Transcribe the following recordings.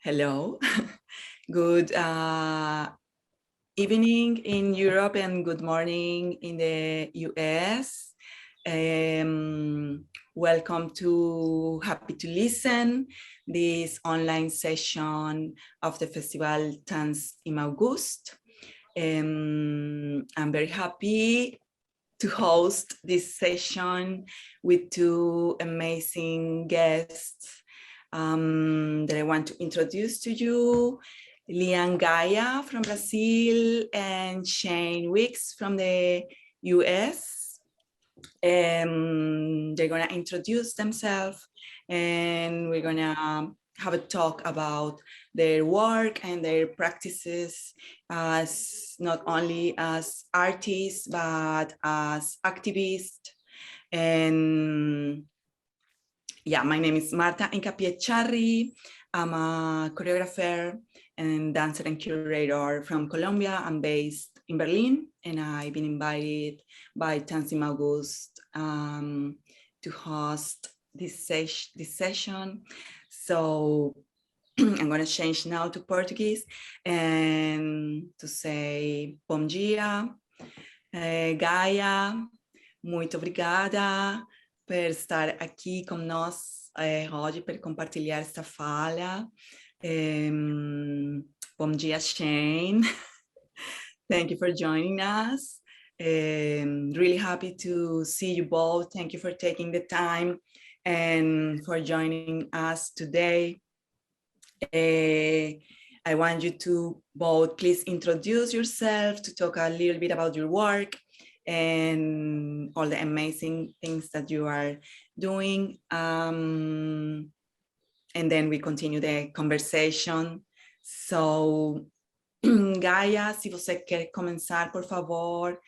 Hello. Good evening in Europe and good morning in the US. Welcome to Happy to Listen, this online session of the festival Tanz in August. I'm very happy to host this session with two amazing guests that I want to introduce to you. Lian Gaia from Brazil and Shane Wicks from the US. They're gonna introduce themselves and we're gonna have a talk about their work and their practices as not only as artists, but as activists. And yeah, my name is Martha Hincapié Charry. I'm a choreographer and dancer and curator from Colombia. I'm based in Berlin, and I've been invited by Tanz in August to host this session. So I'm going to change now to Portuguese and to say bom dia, Gaia, muito obrigada por estar aqui com nós hoje, para compartilhar esta fala. Bom dia, Shane. Thank you for joining us. Really happy to see you both. Thank you for taking the time and for joining us today. I want you to both please introduce yourself, to talk a little bit about your work and all the amazing things that you are doing. And then we continue the conversation. So, Gaia, se você quer começar, por favor,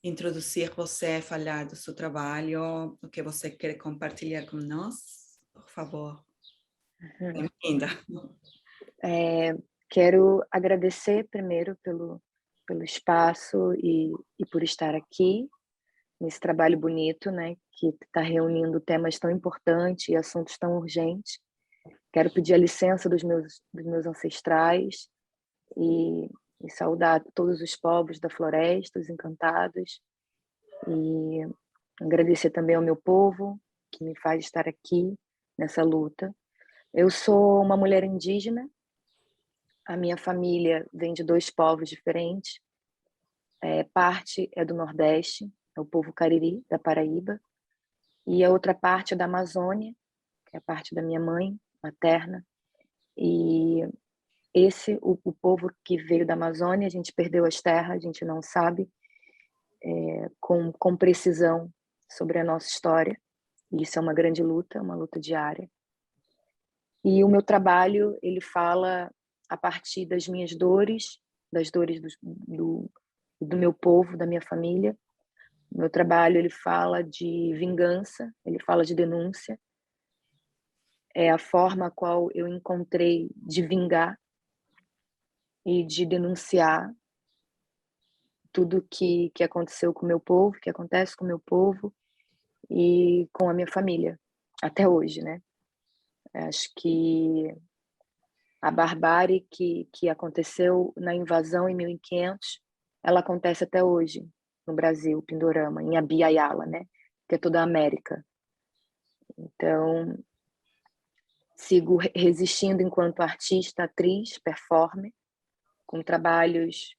introduzir você, falar do seu trabalho, o que você quer compartilhar com nós, por favor. Bem-vinda. Quero agradecer primeiro pelo espaço e por estar aqui nesse trabalho bonito, né, que está reunindo temas tão importantes e assuntos tão urgentes. Quero pedir a licença dos meus ancestrais e saudar todos os povos da floresta, os encantados, e agradecer também ao meu povo que me faz estar aqui nessa luta. Eu sou uma mulher indígena. A minha família vem de dois povos diferentes. Parte é do Nordeste, é o povo Kariri, da Paraíba, e a outra parte é da Amazônia, que é a parte da minha mãe materna. E o povo que veio da Amazônia, a gente perdeu as terras, a gente não sabe com precisão sobre a nossa história. E isso é uma grande luta, uma luta diária. E o meu trabalho, ele fala a partir das minhas dores, das dores do meu povo, da minha família. O meu trabalho, ele fala de vingança, ele fala de denúncia. É a forma a qual eu encontrei de vingar e de denunciar tudo que aconteceu com o meu povo, que acontece com o meu povo e com a minha família, até hoje, né? Acho que a barbárie que aconteceu na invasão em 1500, ela acontece até hoje no Brasil, Pindorama, em Abiyala, né? Que é toda a América. Então, sigo resistindo enquanto artista, atriz, performer, com trabalhos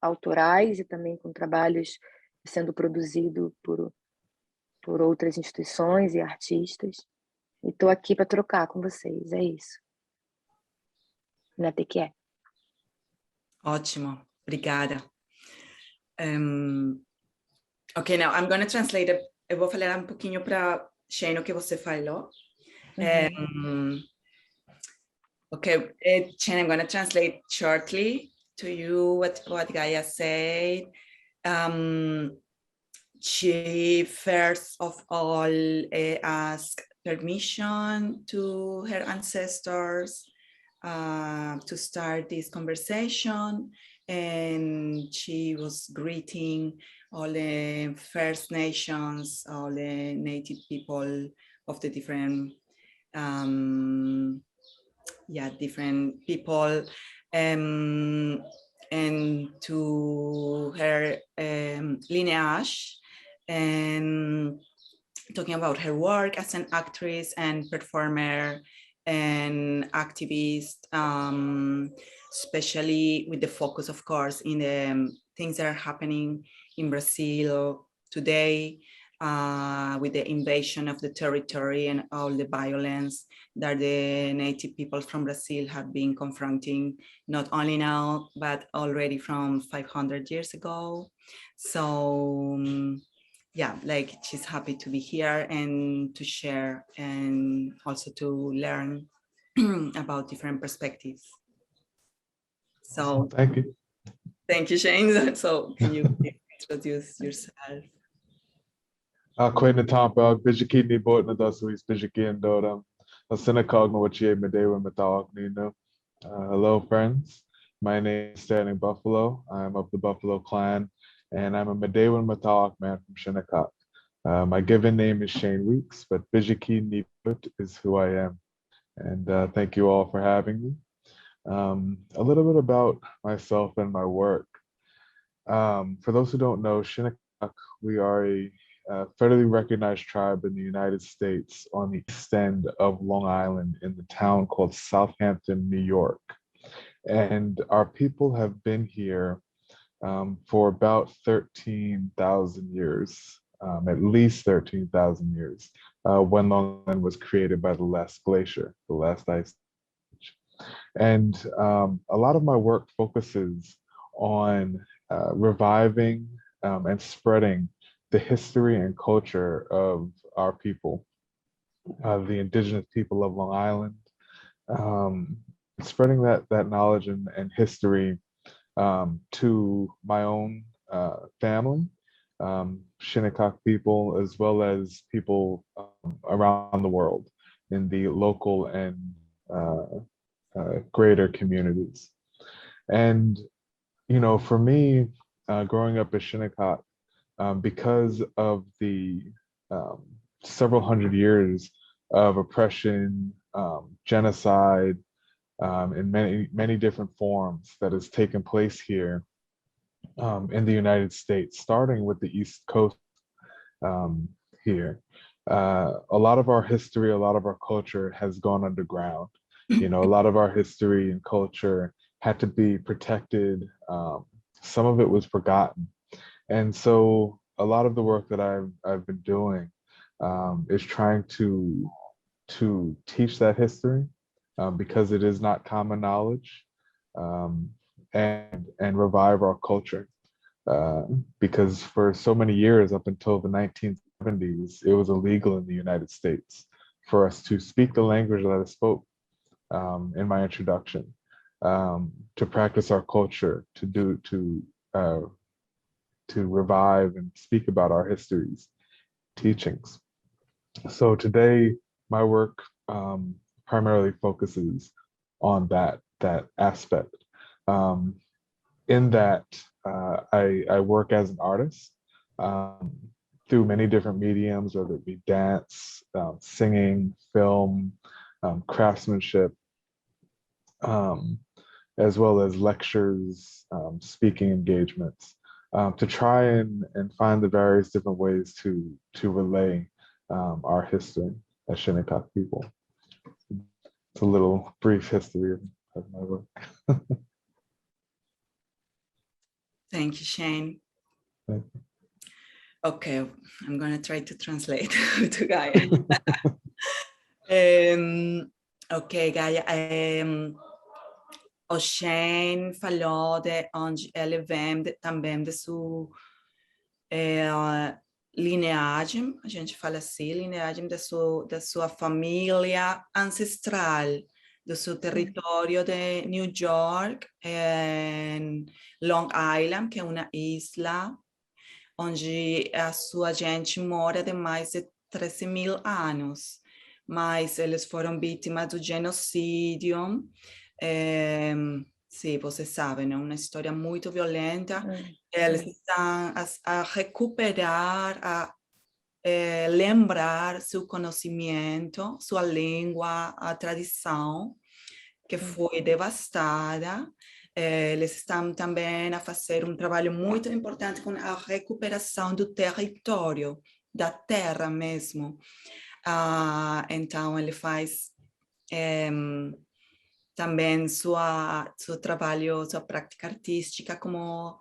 autorais e também com trabalhos sendo produzidos por outras instituições e artistas. E estou aqui para trocar com vocês, é isso. Até que é. Ótimo, obrigada. Ok, now I'm going to translate. Eu vou falar um pouquinho para Shane o que você falou. Okay, Shane, I'm going to translate shortly to you what Gaia said. She first of all asked permission to her ancestors to start this conversation, and she was greeting all the First Nations, all the native people of the different different people, and to her lineage, and talking about her work as an actress and performer and activist, especially with the focus, of course, in the things that are happening in Brazil today, with the invasion of the territory and all the violence that the native people from Brazil have been confronting, not only now, but already from 500 years ago. So yeah, like she's happy to be here and to share and also to learn about different perspectives. So thank you. Thank you, Shane. So can you introduce yourself? Kwena Tampa, Bijiki ni bot na dasuis Bijiki and Dodam. A synagogue no wachi medewa matawak nino. Hello, friends. My name is Standing Buffalo. I'm of the Buffalo clan, and I'm a Medewan Matawak man from Shinnecock. My given name is Shane Weeks, but Bijiki Niput is who I am. And thank you all for having me. A little bit about myself and my work. For those who don't know, Shinnecock, we are a federally recognized tribe in the United States on the east end of Long Island in the town called Southampton, New York. And our people have been here for about 13,000 years, at least 13,000 years, when Long Island was created by the last glacier, the last ice age. And a lot of my work focuses on reviving and spreading the history and culture of our people, the indigenous people of Long Island, spreading that knowledge and history to my own family, Shinnecock people, as well as people around the world in the local and greater communities. And, you know, for me, growing up in Shinnecock, because of the several hundred years of oppression, genocide, in many different forms that has taken place here in the United States, starting with the East Coast here. A lot of our history, a lot of our culture has gone underground. You know, a lot of our history and culture had to be protected. Some of it was forgotten. And so a lot of the work that I've been doing is trying to teach that history, because it is not common knowledge, and revive our culture. Because for so many years, up until the 1970s, it was illegal in the United States for us to speak the language that I spoke in my introduction, to practice our culture, to revive and speak about our histories, teachings. So today, my work primarily focuses on that aspect. In that, I work as an artist through many different mediums, whether it be dance, singing, film, craftsmanship, as well as lectures, speaking engagements, to try and find the various different ways to relay our history as Shinnecock people. It's a little brief history of my work. Thank you, Shane. Thank you. Okay, I'm going to try to translate to Gaia. Ok, Gaia. O Shane falou de onde ele vem também de sua lineagem, a gente fala assim, lineagem da sua família ancestral, do seu território de New York, em Long Island, que é uma isla, onde a sua gente mora de mais de 13.000 anos, mas eles foram vítimas do genocídio. Sim, você sabe, né? Uma história muito violenta. Eles estão a recuperar, a lembrar seu conhecimento, sua língua, a tradição. que foi devastada. Eles estão também a fazer um trabalho muito importante com a recuperação do território, da terra mesmo. Então, ele faz também seu trabalho, sua prática artística, como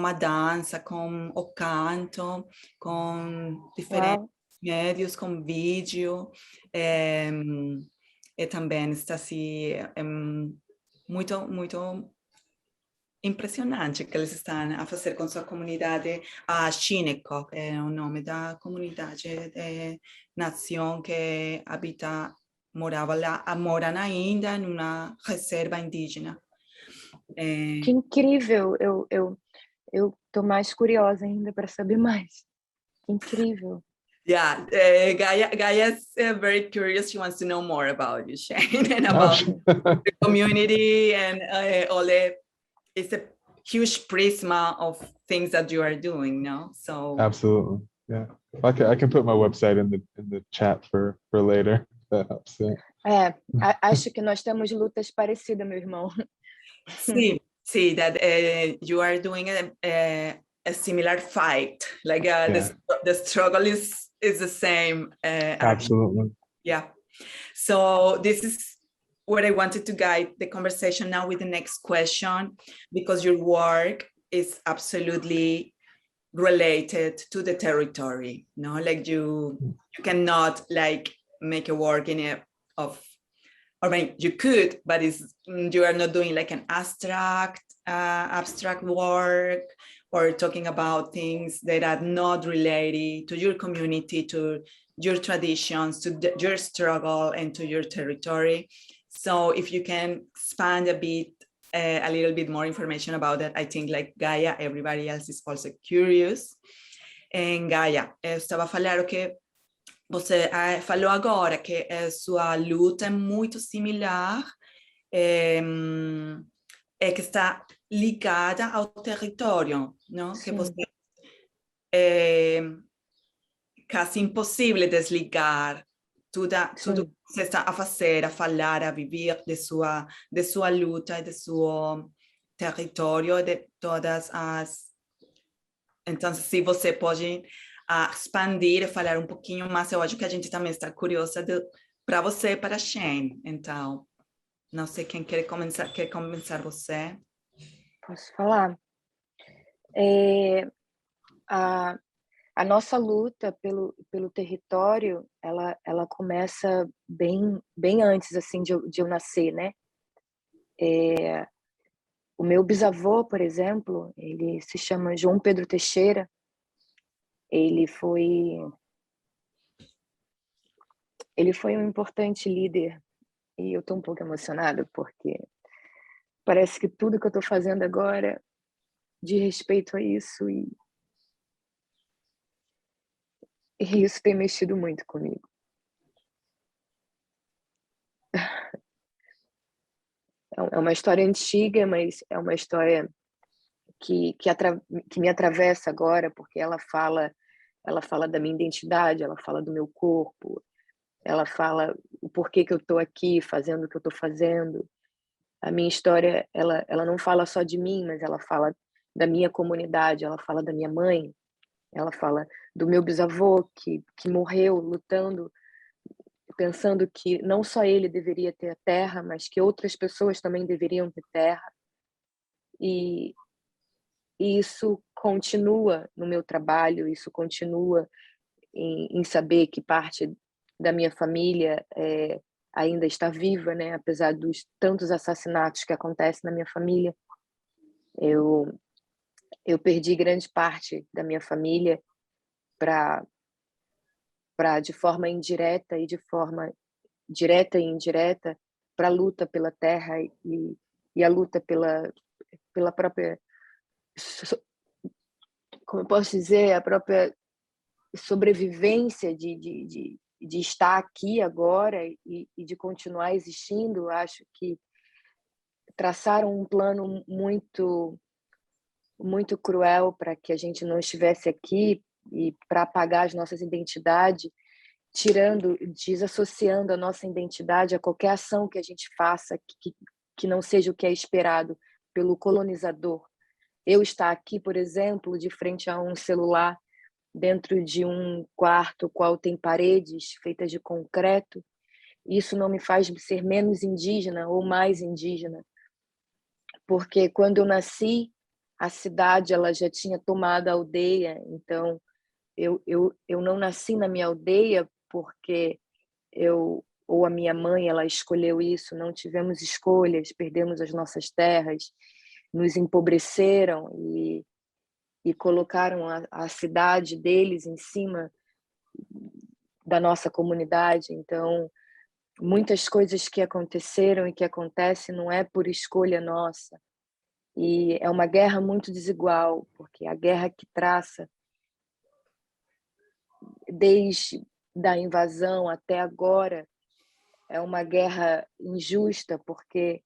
a dança, com o canto, com diferentes médios, com vídeo. E também está assim, muito impressionante que eles estão a fazer com sua comunidade. A Shinnecock é o nome da comunidade de nação que morava lá, moram ainda em uma reserva indígena. Que incrível! Eu tô mais curiosa ainda para saber mais. Que incrível! Yeah, Gaia is very curious. She wants to know more about you, Shane, and about the community and all the. It's a huge prisma of things that you are doing, no? So absolutely, yeah. I can put my website in the chat for later. That helps. Yeah. Acho que nós temos lutas parecidas, meu irmão. See that you are doing a similar fight. Like the struggle is the same. Absolutely. Yeah. So this is where I wanted to guide the conversation now with the next question, because your work is absolutely related to the territory. No, like you cannot like make a work I mean, you could, but you are not doing like an abstract work, or talking about things that are not related to your community, to your traditions, to your struggle, and to your territory. So if you can expand a little bit more information about that, I think like Gaia, everybody else is also curious. And Gaia, estava a falar que você falou agora que a sua luta é muito similar, que está ligada ao território, não? Sim. Que você é quase impossível desligar tudo que você está a fazer, a falar, a viver de sua luta, de seu território, de todas as. Então, se você pode expandir e falar um pouquinho mais, eu acho que a gente também está curiosa para você e para a Shane. Então, não sei quem quer começar você. Posso falar? A nossa luta pelo território, ela começa bem antes assim de eu nascer, né? O meu bisavô, por exemplo, ele se chama João Pedro Teixeira. Ele foi um importante líder, e eu estou um pouco emocionada porque parece que tudo que eu estou fazendo agora diz respeito a isso, e isso tem mexido muito comigo. É uma história antiga, mas é uma história que me atravessa agora, porque ela fala da minha identidade, ela fala do meu corpo, ela fala o porquê que eu estou aqui fazendo o que eu estou fazendo. A minha história, ela não fala só de mim, mas ela fala da minha comunidade, ela fala da minha mãe, ela fala do meu bisavô que morreu lutando, pensando que não só ele deveria ter a terra, mas que outras pessoas também deveriam ter terra. E isso continua no meu trabalho, isso continua em saber que parte da minha família ainda está viva, né? Apesar dos tantos assassinatos que acontecem na minha família. Eu perdi grande parte da minha família para de forma indireta e de forma direta e indireta para a luta pela terra e a luta pela própria, como eu posso dizer, a própria sobrevivência de estar aqui agora e de continuar existindo. Acho que traçaram um plano muito cruel para que a gente não estivesse aqui, e para apagar as nossas identidades, desassociando a nossa identidade a qualquer ação que a gente faça que não seja o que é esperado pelo colonizador. Eu estar aqui, por exemplo, de frente a um celular, dentro de um quarto qual tem paredes feitas de concreto, isso não me faz ser menos indígena ou mais indígena, porque quando eu nasci, a cidade ela já tinha tomado a aldeia, então eu não nasci na minha aldeia porque eu ou a minha mãe ela escolheu isso, não tivemos escolhas, perdemos as nossas terras, nos empobreceram e colocaram a cidade deles em cima da nossa comunidade. Então, muitas coisas que aconteceram e que acontecem não é por escolha nossa. E é uma guerra muito desigual, porque a guerra que traça desde da invasão até agora é uma guerra injusta, porque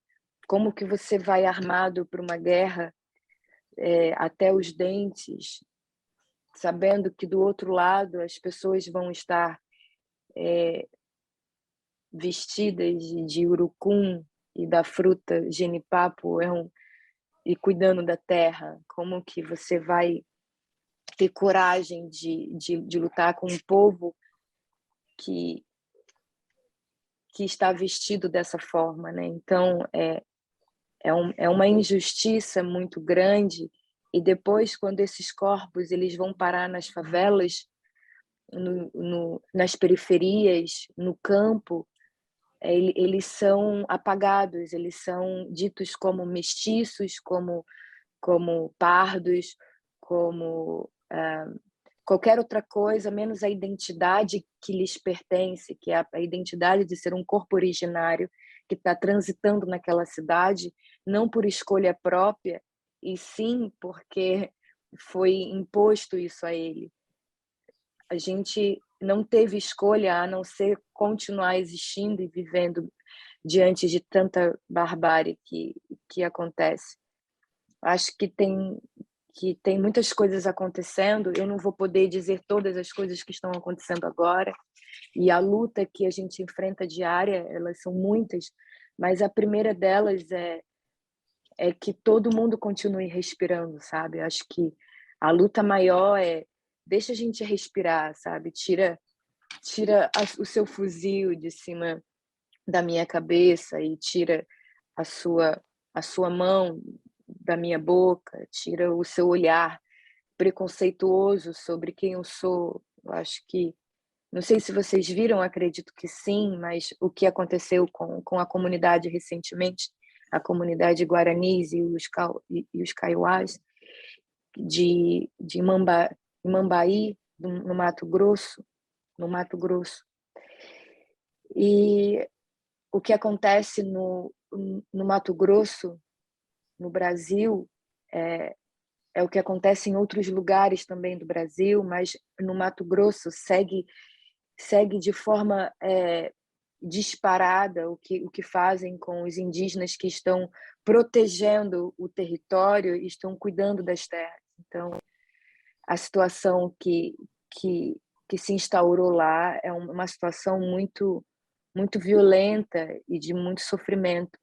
como que você vai armado para uma guerra até os dentes, sabendo que do outro lado as pessoas vão estar vestidas de urucum e da fruta genipapo e cuidando da terra? Como que você vai ter coragem de lutar com um povo que está vestido dessa forma, né? Então, é uma injustiça muito grande. E depois, quando esses corpos eles vão parar nas favelas, nas periferias, no campo, eles são apagados, eles são ditos como mestiços, como pardos, como qualquer outra coisa, menos a identidade que lhes pertence, que é a identidade de ser um corpo originário que está transitando naquela cidade, não por escolha própria, e sim porque foi imposto isso a ele. A gente não teve escolha a não ser continuar existindo e vivendo diante de tanta barbárie que acontece. Acho que tem muitas coisas acontecendo, eu não vou poder dizer todas as coisas que estão acontecendo agora, e a luta que a gente enfrenta diária, elas são muitas, mas a primeira delas é que todo mundo continue respirando, sabe? Eu acho que a luta maior deixa a gente respirar, sabe? Tira o seu fuzil de cima da minha cabeça e tira a sua mão da minha boca, tira o seu olhar preconceituoso sobre quem eu sou. Eu acho que, não sei se vocês viram, acredito que sim, mas o que aconteceu com a comunidade recentemente, a comunidade guaranis e os kaiowás de Mambaí, no Mato Grosso, E o que acontece no Mato Grosso, no Brasil, é o que acontece em outros lugares também do Brasil, mas no Mato Grosso segue de forma disparada o que fazem com os indígenas que estão protegendo o território e estão cuidando das terras. Então, a situação que se instaurou lá é uma situação muito, muito violenta e de muito sofrimento.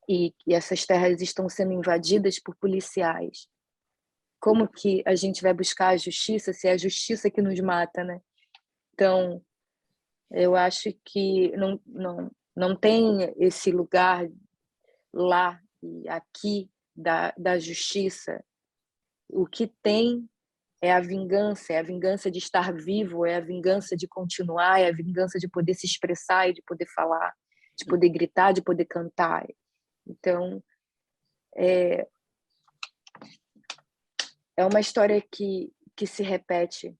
E essas terras estão sendo invadidas por policiais. Como que a gente vai buscar a justiça se é a justiça que nos mata, né? Então, eu acho que não tem esse lugar lá e aqui da justiça. O que tem é a vingança de estar vivo, é a vingança de continuar, é a vingança de poder se expressar e de poder falar, de poder gritar, de poder cantar. Então, é uma história que se repete,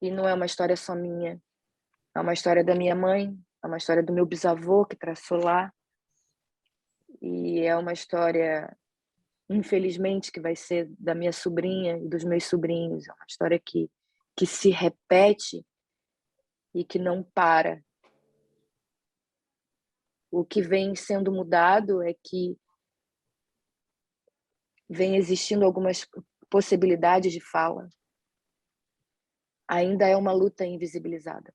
e não é uma história só minha, é uma história da minha mãe, é uma história do meu bisavô que traçou lá, e é uma história, infelizmente, que vai ser da minha sobrinha e dos meus sobrinhos. É uma história que se repete e que não para. O que vem sendo mudado é que vem existindo algumas possibilidades de fala. Ainda é uma luta invisibilizada.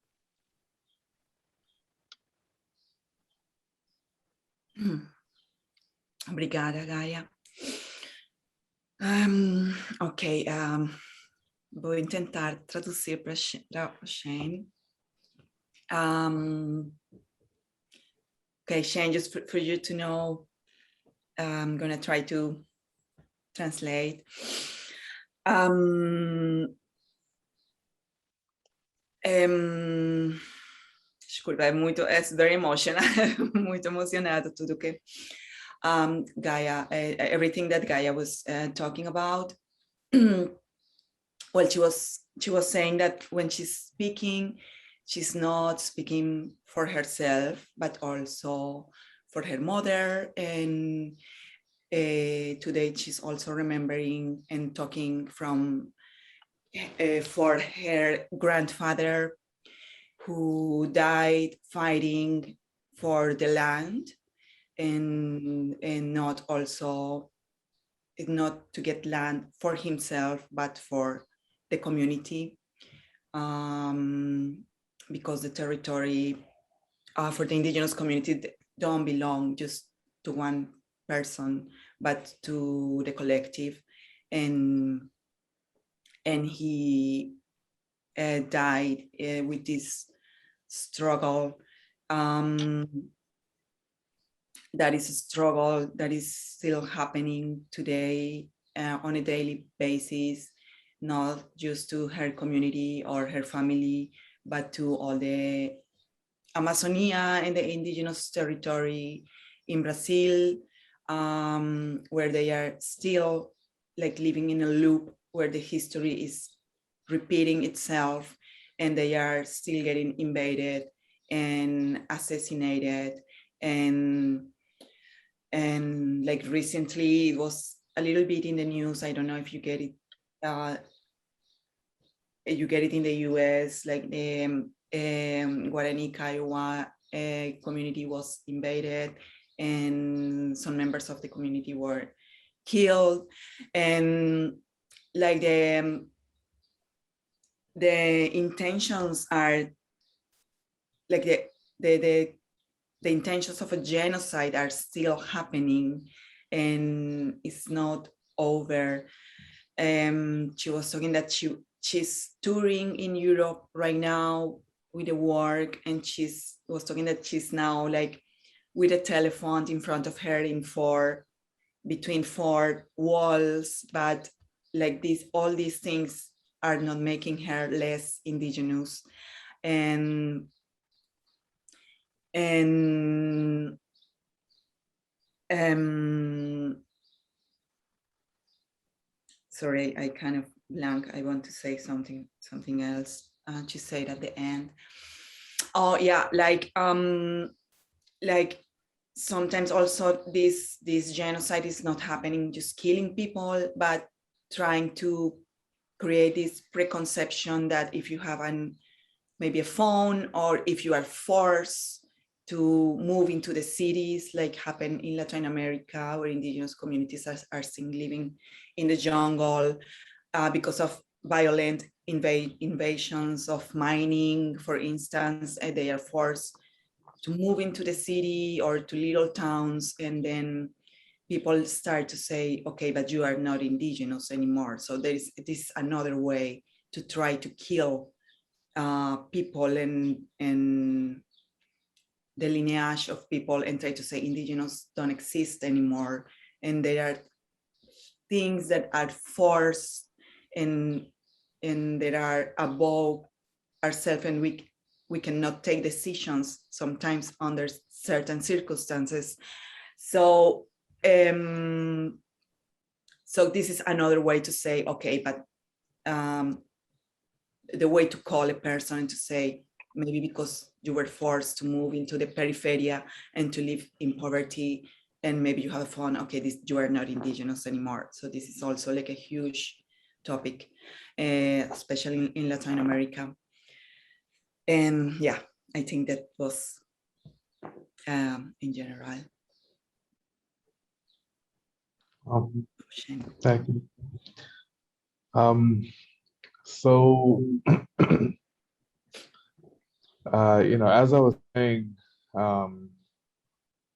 Obrigada, Gaia. Ok, vou tentar traduzir para Shane. Okay, Shane, just for you to know, I'm gonna try to translate. Desculpa, it's very emotional, muito emocionado tudo que Gaia, everything that Gaia was talking about. Well, she was saying that when she's speaking, she's not speaking for herself, but also for her mother. And today she's also remembering and talking from for her grandfather, who died fighting for the land, and not to get land for himself, but for the community, because the territory for the indigenous community don't belong just to one person, but to the collective. And he died with this struggle. That is a struggle that is still happening today on a daily basis, not just to her community or her family, but to all the Amazonia and the indigenous territory in Brazil, where they are still like living in a loop where the history is repeating itself, and they are still getting invaded and assassinated. And like recently it was a little bit in the news, I don't know if you get it, you get it in the US, like the Guarani Kiowa community was invaded, and some members of the community were killed. And like the intentions are like the intentions of a genocide are still happening, and it's not over. She was talking that she's touring in Europe right now with the work, and she was talking that she's now like with a telephone in front of her between four walls, but like all these things are not making her less indigenous. And sorry, I kind of blank. I want to say something else to say at the end. Oh yeah, like sometimes also this genocide is not happening just killing people, but trying to create this preconception that if you have maybe a phone, or if you are forced to move into the cities, like happened in Latin America, where indigenous communities are still living in the jungle because of violent invasions of mining, for instance, and they are forced to move into the city or to little towns, and then people start to say, okay, but you are not indigenous anymore. So this is another way to try to kill people and the lineage of people, and try to say indigenous don't exist anymore. And there are things that are forced and that are above ourselves, and we cannot take decisions sometimes under certain circumstances. So so this is another way to say, okay, but the way to call a person and to say, maybe because you were forced to move into the periphery and to live in poverty, and maybe you have a phone, okay, you are not indigenous anymore. So this is also like a huge topic, especially in Latin America. And yeah, I think that was in general. Thank you. So, you know, as I was saying a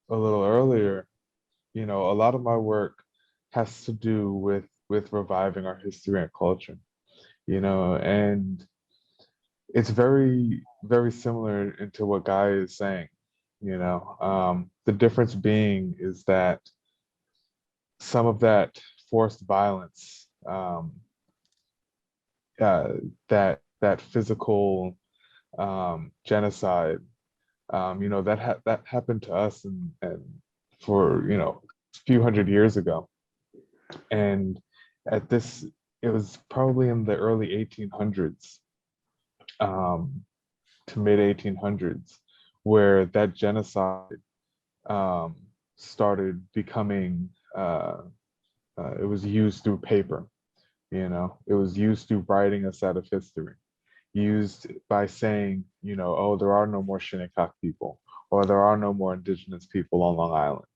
little earlier, a lot of my work has to do with reviving our history and culture, and it's very, very similar into what Gaia is saying, the difference being is that some of that forced violence, that physical genocide, that happened to us and for a few hundred years ago, and it was probably in the early 1800s to mid 1800s where that genocide started becoming. It was used through paper. It was used through writing a set of history, used by saying, oh, there are no more Shinnecock people, or there are no more indigenous people on Long Island.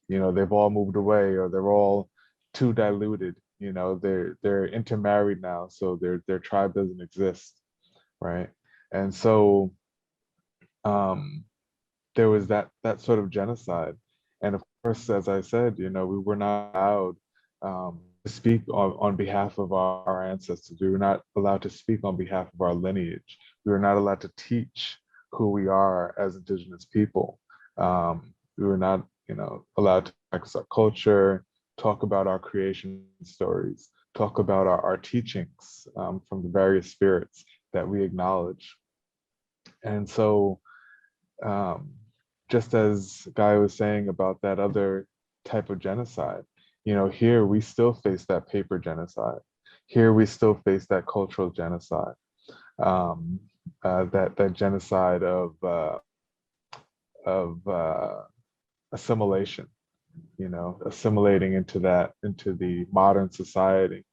They've all moved away, or they're all too diluted. They're intermarried now, so their tribe doesn't exist, right? And so there was that sort of genocide, and of course, as I said, we were not allowed to speak on behalf of our ancestors. We were not allowed to speak on behalf of our lineage. We were not allowed to teach who we are as indigenous people. We were not, allowed to practice our culture, talk about our creation stories, talk about our teachings from the various spirits that we acknowledge. And so, just as Guy was saying about that other type of genocide, here we still face that paper genocide. Here we still face that cultural genocide, that genocide of assimilation, assimilating into the modern society.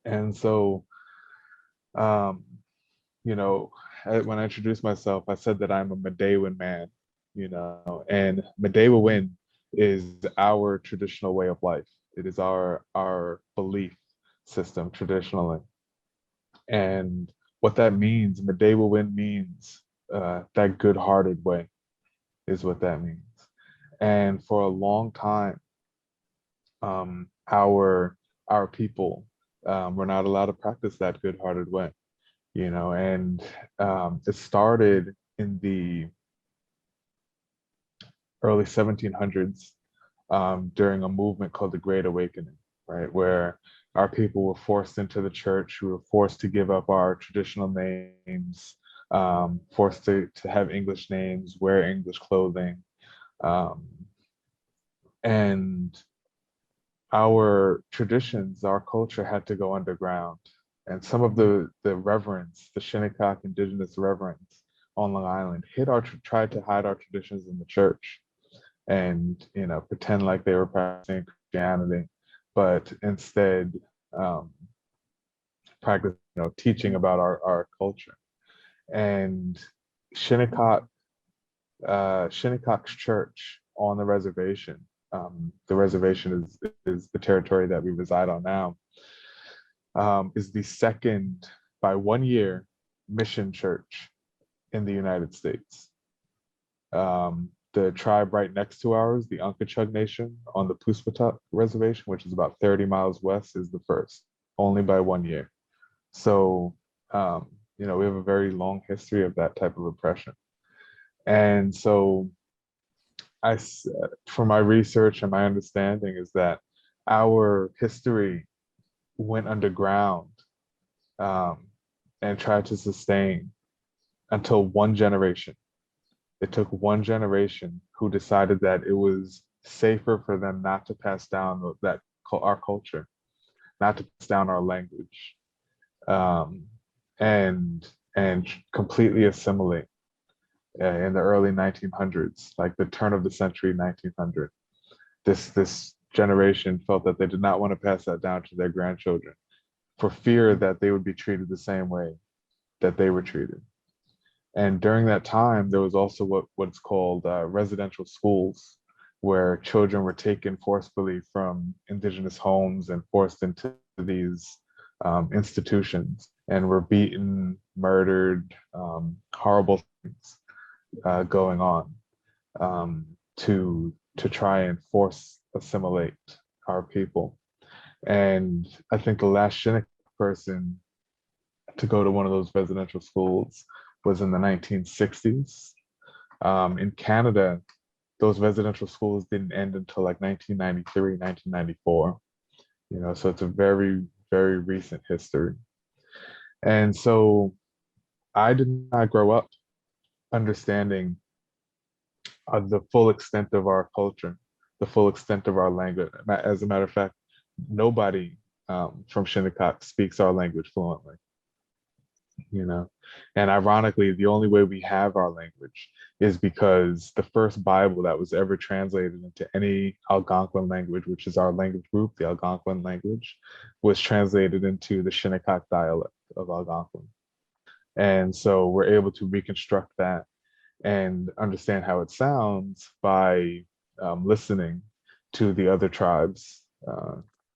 And so, when I introduced myself, I said that I'm a Mdewan man, and Mdewan is our traditional way of life. It is our belief system traditionally. And what that means, Mdewan means that good-hearted way is what that means. And for a long time, our people were not allowed to practice that good-hearted way, and it started in the early 1700s during a movement called the Great Awakening, right, where our people were forced into the church. We were forced to give up our traditional names, forced to have English names, wear English clothing, and our traditions, our culture had to go underground. And some of the reverends, the Shinnecock indigenous reverends on Long Island, tried to hide our traditions in the church and pretend like they were practicing Christianity, but instead practice teaching about our culture. And Shinnecock's church on the reservation is the territory that we reside on now, is the second by 1 year mission church in the United States. The tribe right next to ours, the Unkachug Nation on the Puspatuck Reservation, which is about 30 miles west, is the first, only by 1 year. So, we have a very long history of that type of oppression. And so from my research and my understanding is that our history went underground and tried to sustain until one generation. It took one generation who decided that it was safer for them not to pass down our culture, not to pass down our language, and completely assimilate in the early 1900s, like the turn of the century 1900. This generation felt that they did not want to pass that down to their grandchildren for fear that they would be treated the same way that they were treated. And during that time, there was also what's called residential schools, where children were taken forcefully from indigenous homes and forced into these institutions and were beaten, murdered, horrible things going on to to try and force assimilate our people. And I think the last Shinnecock person to go to one of those residential schools was in the 1960s. In Canada, those residential schools didn't end until like 1993, 1994. You know, so it's a very, very recent history. And so I did not grow up understanding the full extent of our culture, the full extent of our language. As a matter of fact, nobody from Shinnecock speaks our language fluently, you know. And ironically, the only way we have our language is because the first Bible that was ever translated into any Algonquin language, which is our language group, the Algonquin language, was translated into the Shinnecock dialect of Algonquin. And so we're able to reconstruct that and understand how it sounds by listening to the other tribes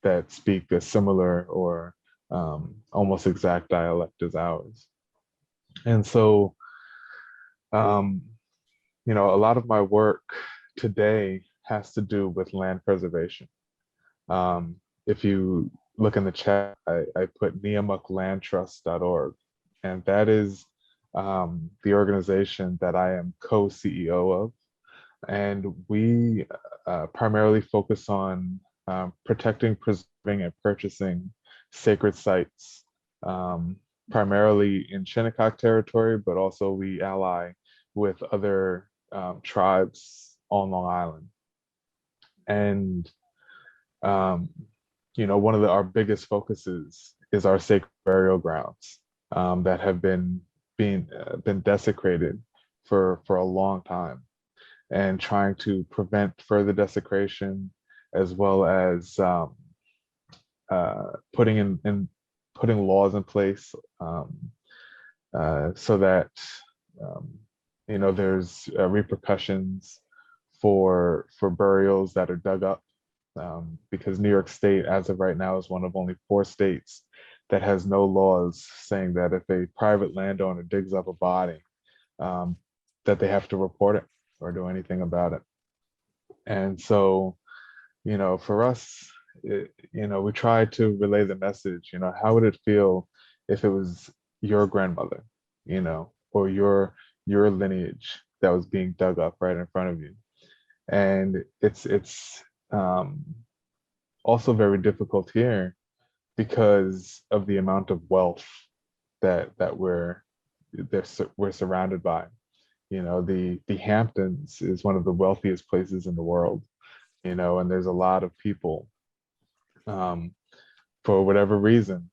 that speak a similar or almost exact dialect as ours. And so, you know, a lot of my work today has to do with land preservation. If you look in the chat, I put niamuklandtrust.org, and that is the organization that I am co-CEO of. And we primarily focus on protecting, preserving, and purchasing sacred sites, primarily in Shinnecock territory, but also we ally with other tribes on Long Island. And, you know, one of our biggest focuses is our sacred burial grounds that have been desecrated for a long time, and trying to prevent further desecration, as well as putting laws in place so that you know, there's repercussions for burials that are dug up, because New York State, as of right now, is one of only 4 states that has no laws saying that if a private landowner digs up a body, that they have to report it or do anything about it. And so, you know, for us, you know, we try to relay the message, you know, how would it feel if it was your grandmother, you know, or your lineage that was being dug up right in front of you. And it's also very difficult here because of the amount of wealth that we're surrounded by. You know, the Hamptons is one of the wealthiest places in the world, you know, and there's a lot of people for whatever reason,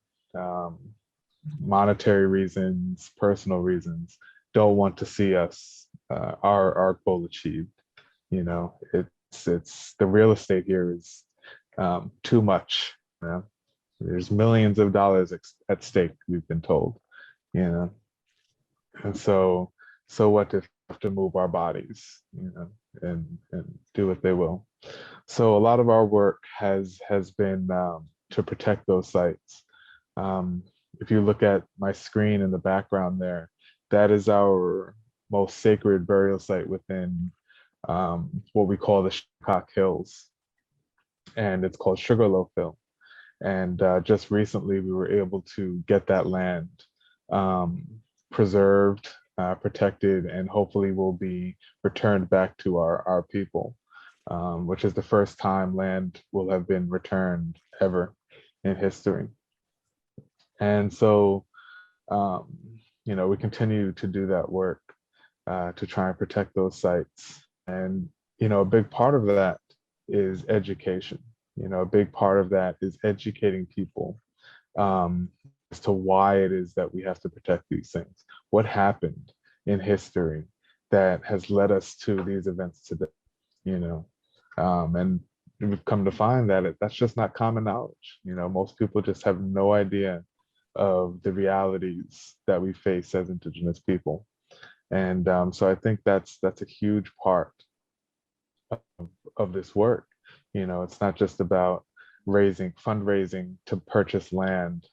monetary reasons, personal reasons, don't want to see us our goal achieved. You know, it's the real estate here is too much. You know? There's millions of dollars at stake, we've been told. You know, and so what if we have to move our bodies, you know, and do what they will. So a lot of our work has been to protect those sites. If you look at my screen in the background there, that is our most sacred burial site within what we call the Shinnecock Hills, and it's called Sugarloaf Hill. And just recently, we were able to get that land preserved, protected, and hopefully will be returned back to our people, which is the first time land will have been returned ever in history. And so, you know, we continue to do that work to try and protect those sites. And, you know, a big part of that is education. You know, a big part of that is educating people as to why it is that we have to protect these things. What happened in history that has led us to these events today, you know? And we've come to find that that's just not common knowledge. You know, most people just have no idea of the realities that we face as Indigenous people. And so I think that's a huge part of this work. You know, it's not just about fundraising to purchase land.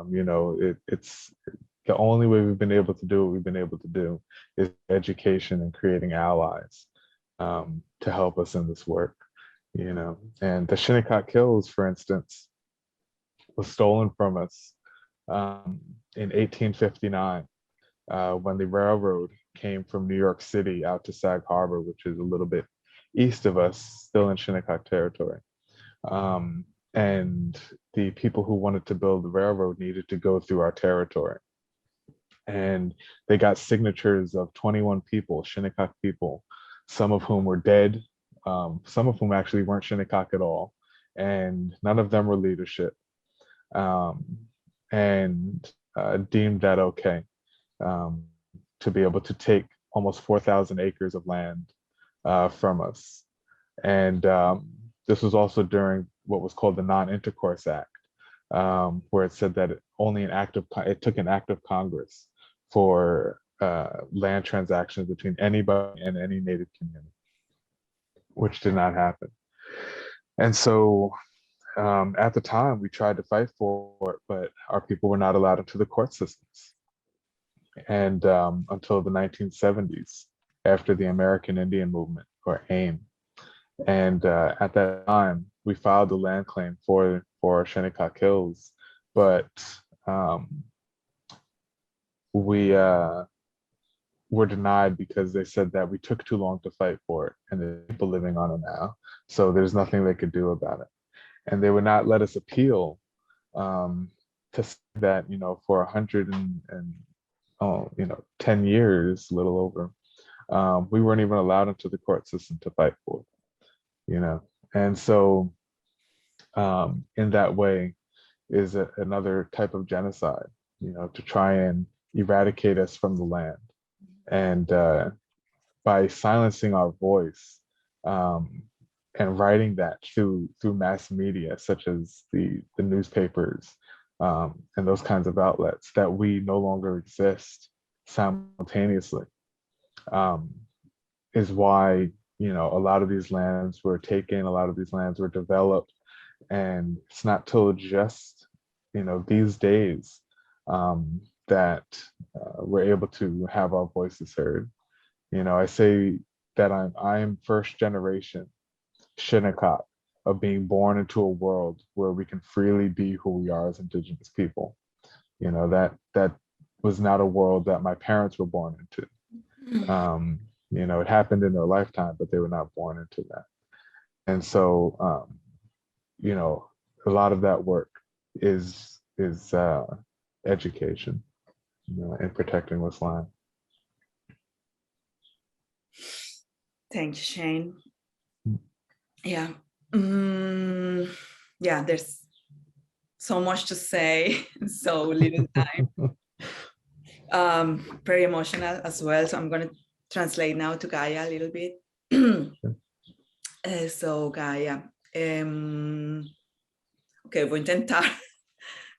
You know, it's the only way we've been able to do what we've been able to do is education and creating allies. to help us in this work, you know. And the Shinnecock Hills, for instance, was stolen from us in 1859 when the railroad came from New York City out to Sag Harbor, which is a little bit east of us, still in Shinnecock territory. And the people who wanted to build the railroad needed to go through our territory. And they got signatures of 21 people, Shinnecock people, some of whom were dead, some of whom actually weren't Shinnecock at all, and none of them were leadership, and deemed that okay to be able to take almost 4,000 acres of land from us. And this was also during what was called the Non-Intercourse Act, where it said that it took an act of Congress for land transactions between anybody and any Native community, which did not happen. And so at the time, we tried to fight for it, but our people were not allowed into the court systems. And until the 1970s, after the American Indian Movement, or AIM. And at that time, we filed the land claim for Shinnecock Hills, but we were denied because they said that we took too long to fight for it, and there's people living on it now, so there's nothing they could do about it. And they would not let us appeal to say that, you know, for 10 years, a little over, we weren't even allowed into the court system to fight for it, you know. And so in that way is another type of genocide, you know, to try and eradicate us from the land. And by silencing our voice and writing that through mass media, such as the newspapers and those kinds of outlets, that we no longer exist simultaneously, is why, you know, a lot of these lands were taken, a lot of these lands were developed, and it's not till just, you know, these days that we're able to have our voices heard. You know, I say that I am first generation Shinnecock of being born into a world where we can freely be who we are as Indigenous people. You know, that was not a world that my parents were born into. You know, it happened in their lifetime, but they were not born into that. And so, you know, a lot of that work is education, you know, and protecting this land. Thank you, Shane. Yeah. Yeah, there's so much to say, so little time. Very emotional as well, so I'm going to translate now to Gaia a little bit. So Gaia, ok, vou tentar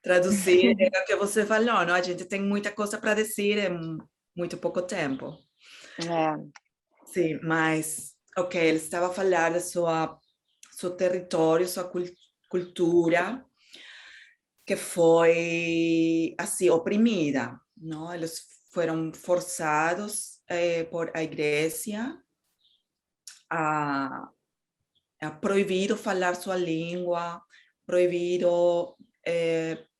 traduzir o que você falou, não? A gente tem muita coisa para dizer em muito pouco tempo. Sim, mas, ok, ele estava falando da seu território, sua cultura, que foi, assim, oprimida, não? Eles foram forçados por a igreja a proibido falar sua língua, proibido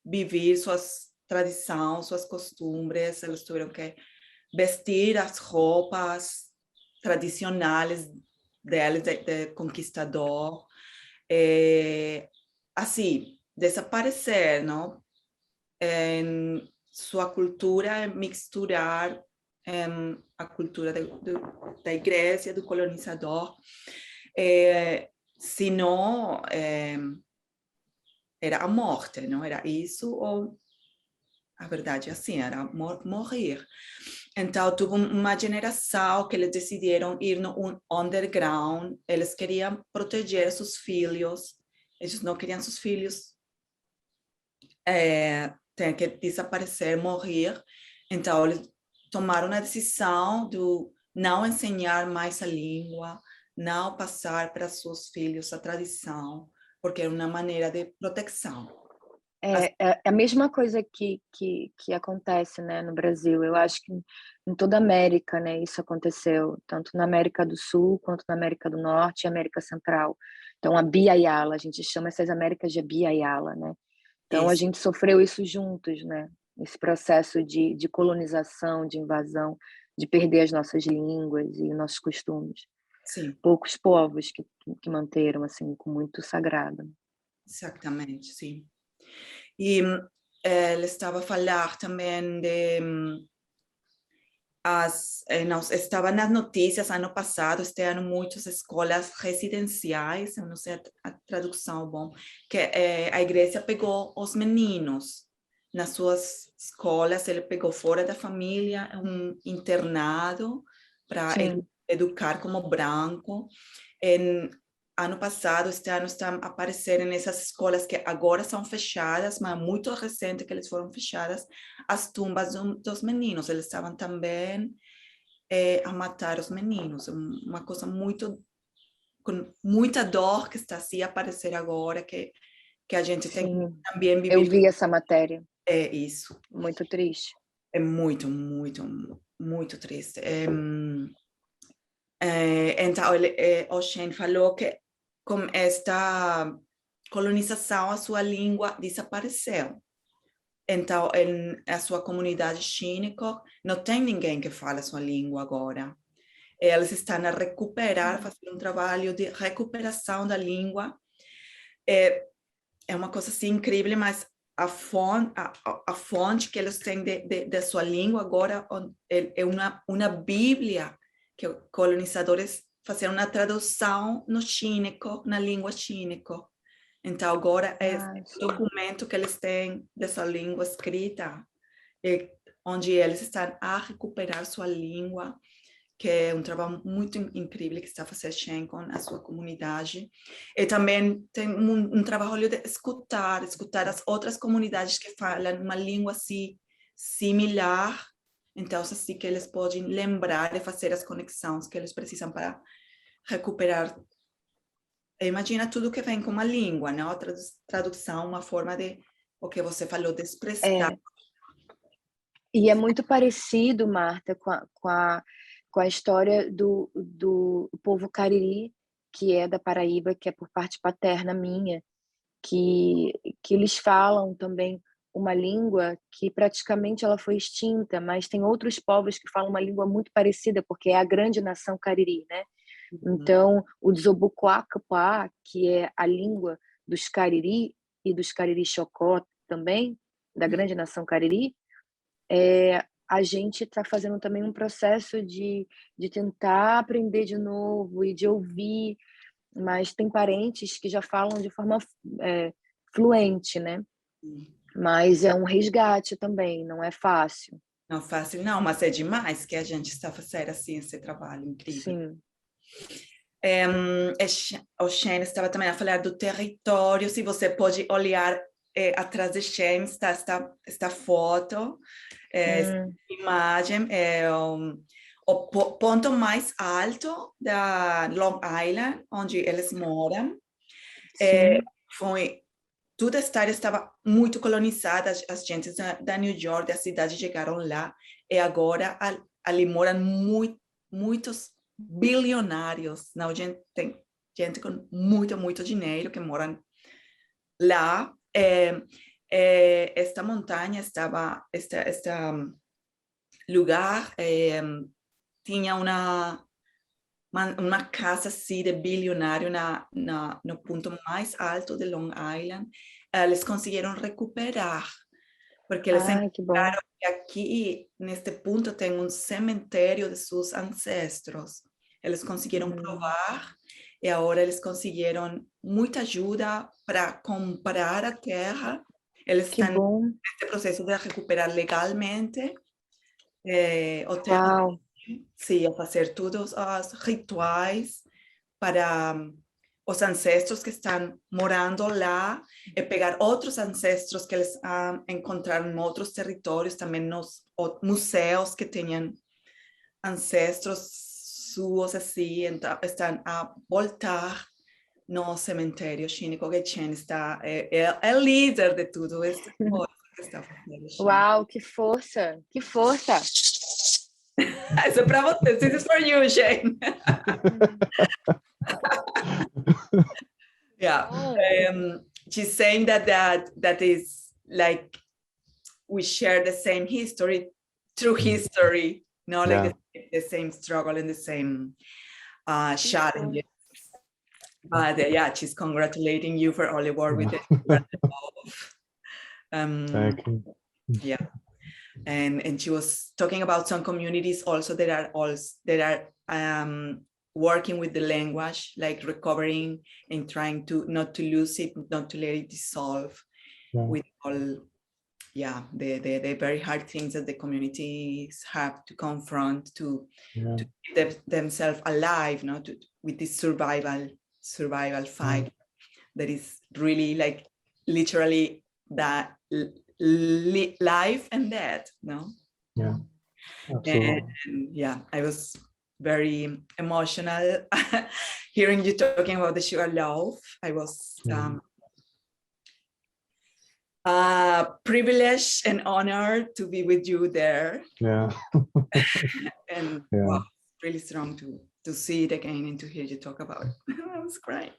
viver suas tradições, suas costumes. Eles tiveram que vestir as roupas tradicionais deles, de conquistador, assim, desaparecer, não? Em sua cultura, misturar a cultura da igreja, do colonizador, senão era a morte, não era isso, ou a verdade é assim, era morrer. Então, teve uma geração que eles decidiram ir no underground, eles queriam proteger seus filhos, eles não queriam seus filhos ter que desaparecer, morrer. Então, eles tomaram a decisão de não ensinar mais a língua, não passar para seus filhos a tradição, porque era uma maneira de proteção. É a mesma coisa que acontece, né, no Brasil. Eu acho que em toda a América, né, isso aconteceu, tanto na América do Sul, quanto na América do Norte e América Central. Então, a Biayala, a gente chama essas Américas de Biayala, né? Então, a gente sofreu isso juntos, né? Esse processo de colonização, de invasão, de perder as nossas línguas e nossos costumes. Sim. Poucos povos que manteram, assim, com muito sagrado. Exatamente, sim. E ele estava a falar também de... estava nas notícias ano passado, este ano, muitas escolas residenciais, eu não sei a tradução bom, que a igreja pegou os meninos nas suas escolas, ele pegou fora da família, um internado para educar como branco. Ano passado, este ano, estão aparecendo nessas escolas que agora são fechadas, mas muito recente que eles foram fechadas, as tumbas dos meninos. Eles estavam também a matar os meninos. Uma coisa muito, com muita dor que está assim a aparecer agora, que a gente tem que também viver. Eu vi essa matéria. É isso. Muito triste. É muito, muito, muito triste. Então, o Shen falou que com esta colonização, a sua língua desapareceu. Então, a sua comunidade xínica não tem ninguém que fala a sua língua agora. Eles estão a recuperar, fazendo um trabalho de recuperação da língua. É uma coisa assim, incrível, mas a fonte que eles têm da sua língua agora é uma Bíblia que colonizadores fizeram uma tradução no xínico, na língua xínico. Então, agora é esse documento que eles têm dessa língua escrita, onde eles estão a recuperar sua língua, que é um trabalho muito incrível que está fazendo com a sua comunidade. E também tem um trabalho de escutar as outras comunidades que falam uma língua assim, similar. Então, assim que eles podem lembrar e fazer as conexões que eles precisam para recuperar. Imagina tudo que vem com uma língua, né? A tradução, uma forma de, o que você falou, de expressar. E é muito parecido, Marta, com a história do povo Cariri, que é da Paraíba, que é por parte paterna minha, que eles falam também uma língua que praticamente ela foi extinta, mas tem outros povos que falam uma língua muito parecida, porque é a grande nação Cariri, né? Então, o Dzobuquacapá, que é a língua dos Cariri e dos Cariri Xocó também, da grande nação Cariri, a gente está fazendo também um processo de tentar aprender de novo e de ouvir, mas tem parentes que já falam de forma fluente, né? Mas é um resgate também, não é fácil. Não é fácil, não, mas é demais que a gente está fazendo assim esse trabalho incrível. Sim. O Shen estava também a falar do território. Se você pode olhar atrás de Shen, está esta foto, esta imagem, o ponto mais alto da Long Island, onde eles moram. Toda a cidade estava muito colonizada, as gentes da New York, da cidade, chegaram lá, e agora ali moram muitos bilionários. Não, tem gente com muito dinheiro que moram lá. Esta montanha estava, este lugar tinha uma casa assim de bilionário no ponto mais alto de Long Island. Eles conseguiram recuperar, porque eles encontraram que aqui, neste ponto, tem um cemitério de seus ancestros. Eles conseguiram provar, e agora eles conseguiram muita ajuda para comprar a terra. Eles estão nesse processo de recuperar legalmente o terreno. Sim, a fazer todos os rituais para os ancestros que estão morando lá, e pegar outros ancestros que eles encontraram em outros territórios, também nos museus que tenham ancestros suos assim, então estão a voltar no cemitério cínico que Chen está, é líder de tudo isso que está fazendo. Uau, que força, que força! Isso é para você, this is for you, Shane. Yeah, she's saying that is like we share the same history through history, not like the same struggle and the same challenges. But yeah, she's congratulating you for all the work with it. Thank you. Yeah, and she was talking about some communities also that are working with the language, like recovering and trying to not to lose it, not to let it dissolve with all the very hard things that the communities have to confront to keep themselves alive, with this survival fight that is really like literally that life and death, Yeah, absolutely. And yeah, I was very emotional hearing you talking about the sugar loaf. I was privileged and honored to be with you there. Yeah. And wow, really strong to see it again and to hear you talk about it. I was crying.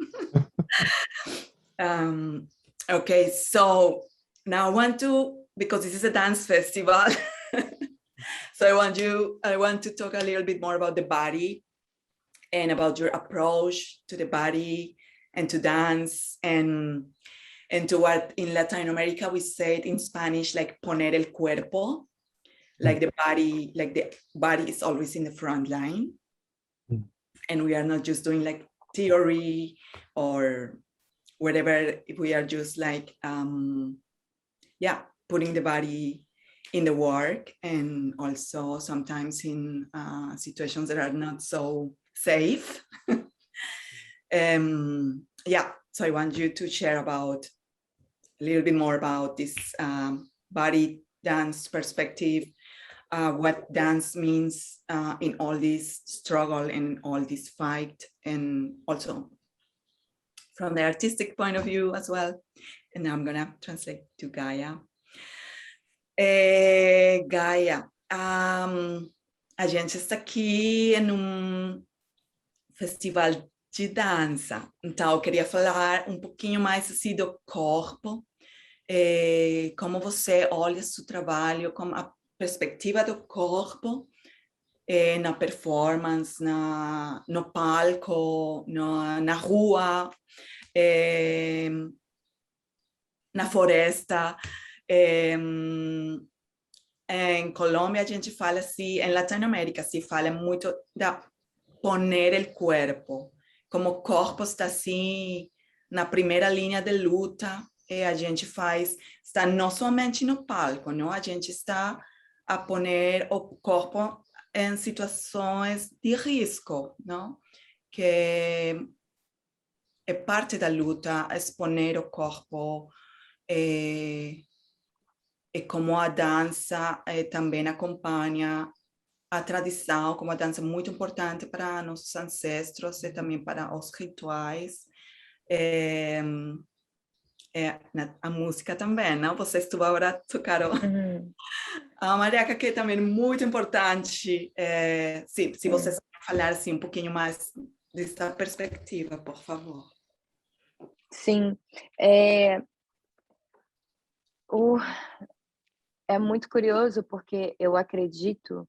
Okay, so now I want to, because this is a dance festival, so I want to talk a little bit more about the body and about your approach to the body and to dance and to what in Latin America we say it in Spanish, like poner el cuerpo, like the body is always in the front line. And we are not just doing like theory or whatever, we are just like, putting the body in the work, and also sometimes in situations that are not so safe. So I want you to share about a little bit more about this body dance perspective, what dance means in all this struggle and all this fight, and also from the artistic point of view as well. And now I'm gonna translate to Gaia. Gaia, a gente está aqui em festival de dança, então eu queria falar um pouquinho mais assim do corpo, como você olha seu trabalho, como a perspectiva do corpo na performance, no palco, na rua, na floresta. Em Colômbia a gente fala assim, em Latinoamérica se fala muito da poner el cuerpo, como o corpo está assim na primeira linha de luta, e a gente está não somente no palco, não? A gente está a poner o corpo em situações de risco, não? Que é parte da luta, exponer o corpo, e como a dança também acompanha a tradição, como a dança é muito importante para nossos ancestros e também para os rituais. A música também, não? Vocês agora tocaram a mariaca, que é também muito importante. Se vocês falar assim, um pouquinho mais dessa perspectiva, por favor. Sim. É muito curioso, porque eu acredito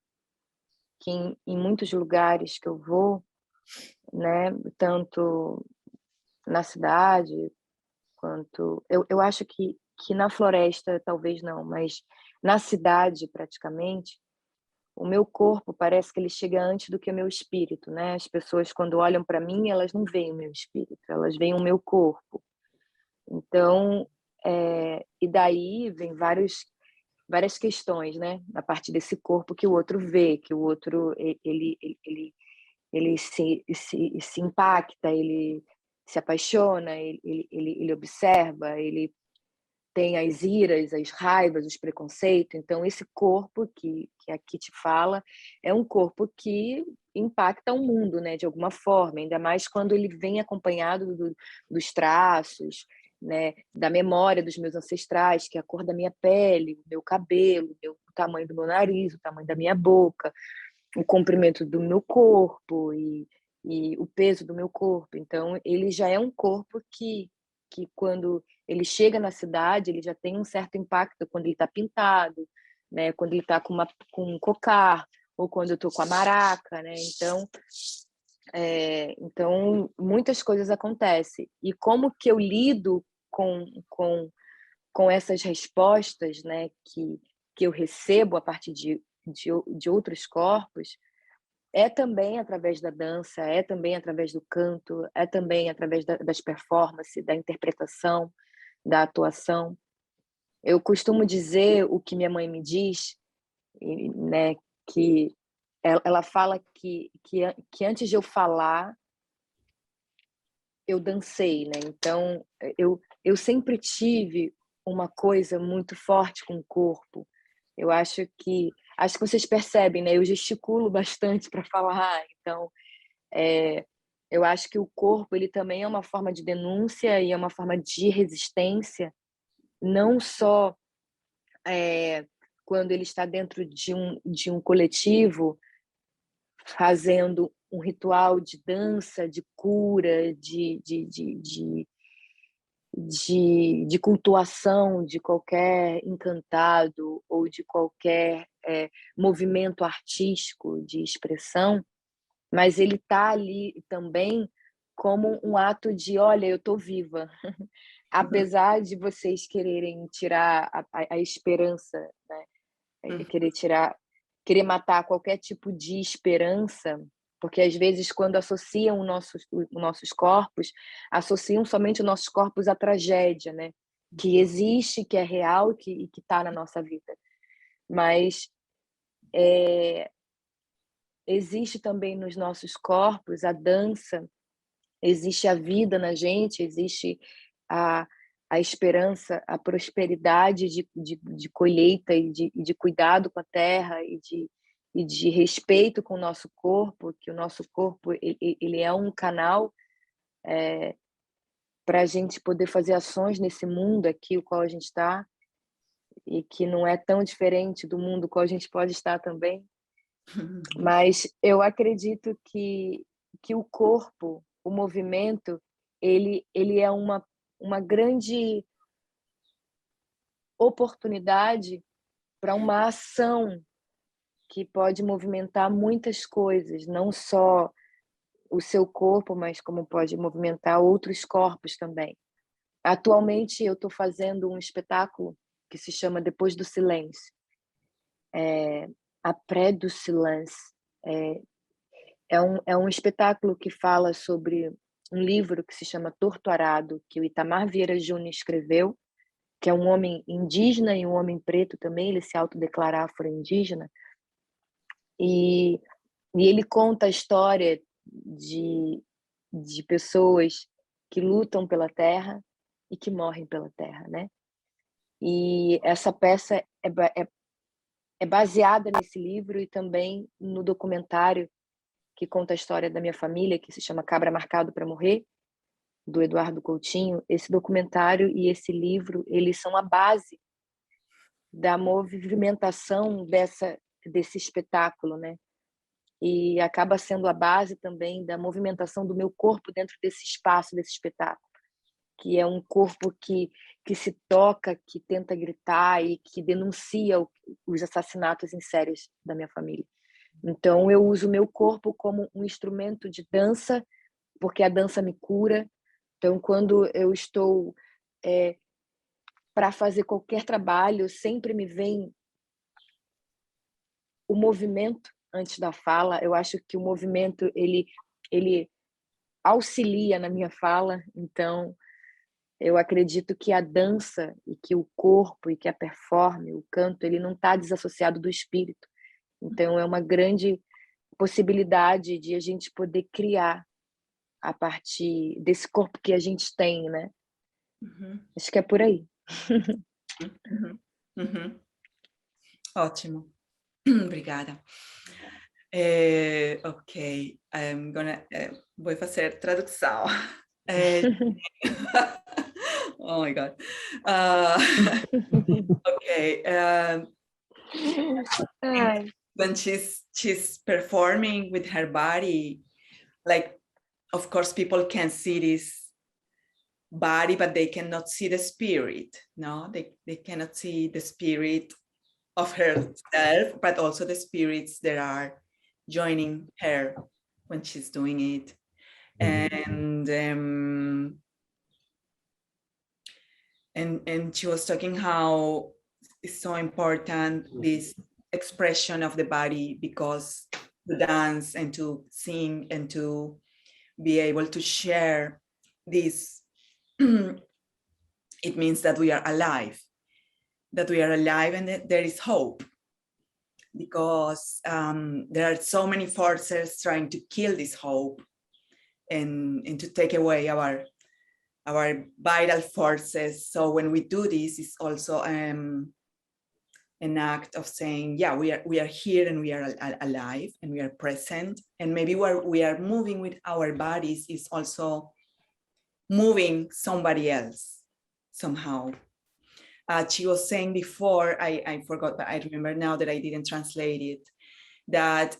que em muitos lugares que eu vou, né, tanto na cidade quanto... Eu acho que na floresta talvez não, mas na cidade praticamente, o meu corpo parece que ele chega antes do que o meu espírito, né? As pessoas quando olham para mim, elas não veem o meu espírito, elas veem o meu corpo. Então, e daí vem várias questões, né? A partir desse corpo que o outro vê, que o outro ele se impacta, ele se apaixona, ele observa, ele tem as iras, as raivas, os preconceitos. Então esse corpo que aqui te fala é um corpo que impacta o mundo, né, de alguma forma, ainda mais quando ele vem acompanhado dos traços, né, da memória dos meus ancestrais, que é a cor da minha pele, o meu cabelo, o tamanho do meu nariz, o tamanho da minha boca, o comprimento do meu corpo e o peso do meu corpo. Então, ele já é um corpo que quando ele chega na cidade, ele já tem um certo impacto quando ele está pintado, né? Quando ele está com um cocar, ou quando eu estou com a maraca, né? Então, muitas coisas acontecem. E como que eu lido com essas respostas, né, que eu recebo a partir de outros corpos, é também através da dança, é também através do canto, é também através das performances, da interpretação, da atuação. Eu costumo dizer o que minha mãe me diz, né, que ela fala que antes de eu falar, eu dancei, né? Então, eu sempre tive uma coisa muito forte com o corpo. Eu acho que vocês percebem, né? Eu gesticulo bastante para falar. Então, eu acho que o corpo ele também é uma forma de denúncia e é uma forma de resistência, não só quando ele está dentro de um coletivo fazendo um ritual de dança, de cura, de cultuação de qualquer encantado ou de qualquer movimento artístico de expressão, mas ele está ali também como um ato de, olha, eu estou viva. Apesar de vocês quererem tirar a esperança, né? Querer matar qualquer tipo de esperança, porque às vezes quando associam os nossos corpos, associam somente os nossos corpos à tragédia, né? Que existe, que é real e que está na nossa vida. Mas existe também nos nossos corpos a dança, existe a vida na gente, existe a esperança, a prosperidade de colheita e de cuidado com a terra e de respeito com o nosso corpo, que o nosso corpo ele é um canal para a gente poder fazer ações nesse mundo aqui, o qual a gente está, e que não é tão diferente do mundo qual a gente pode estar também. Mas eu acredito que o corpo, o movimento, ele é uma grande oportunidade para uma ação que pode movimentar muitas coisas, não só o seu corpo, mas como pode movimentar outros corpos também. Atualmente eu estou fazendo um espetáculo que se chama Depois do Silêncio. Après du silence. É um espetáculo que fala sobre um livro que se chama Torturado, que o Itamar Vieira Júnior escreveu, que é um homem indígena e um homem preto também, ele se autodeclara afro-indígena, e ele conta a história de pessoas que lutam pela terra e que morrem pela terra, né? E essa peça é baseada nesse livro e também no documentário que conta a história da minha família, que se chama Cabra Marcado para Morrer, do Eduardo Coutinho. Esse documentário e esse livro, eles são a base da movimentação desse espetáculo, né? E acaba sendo a base também da movimentação do meu corpo dentro desse espaço, desse espetáculo, que é um corpo que se toca, que tenta gritar e que denuncia os assassinatos em séries da minha família. Então, eu uso o meu corpo como um instrumento de dança, porque a dança me cura. Então, quando eu estou para fazer qualquer trabalho, sempre me vem o movimento antes da fala. Eu acho que o movimento ele auxilia na minha fala. Então, eu acredito que a dança e que o corpo e que a performance, o canto, ele não está desassociado do espírito. Então, é uma grande possibilidade de a gente poder criar a partir desse corpo que a gente tem, né? Acho que é por aí. Ótimo. Obrigada. Ok, I'm gonna, voy a hacer traducción. Oh my God. Okay. When she's performing with her body, like, of course, people can see this body, but they cannot see the spirit. No, they cannot see the spirit of herself, but also the spirits that are joining her when she's doing it. And she was talking how it's so important, this expression of the body, because to dance and to sing and to be able to share this, it means that we are alive, and that there is hope, because there are so many forces trying to kill this hope and to take away our vital forces. So when we do this, it's also an act of saying, yeah, we are here and we are alive and we are present. And maybe what we are moving with our bodies is also moving somebody else somehow. She was saying before, I forgot, but I remember now that I didn't translate it, that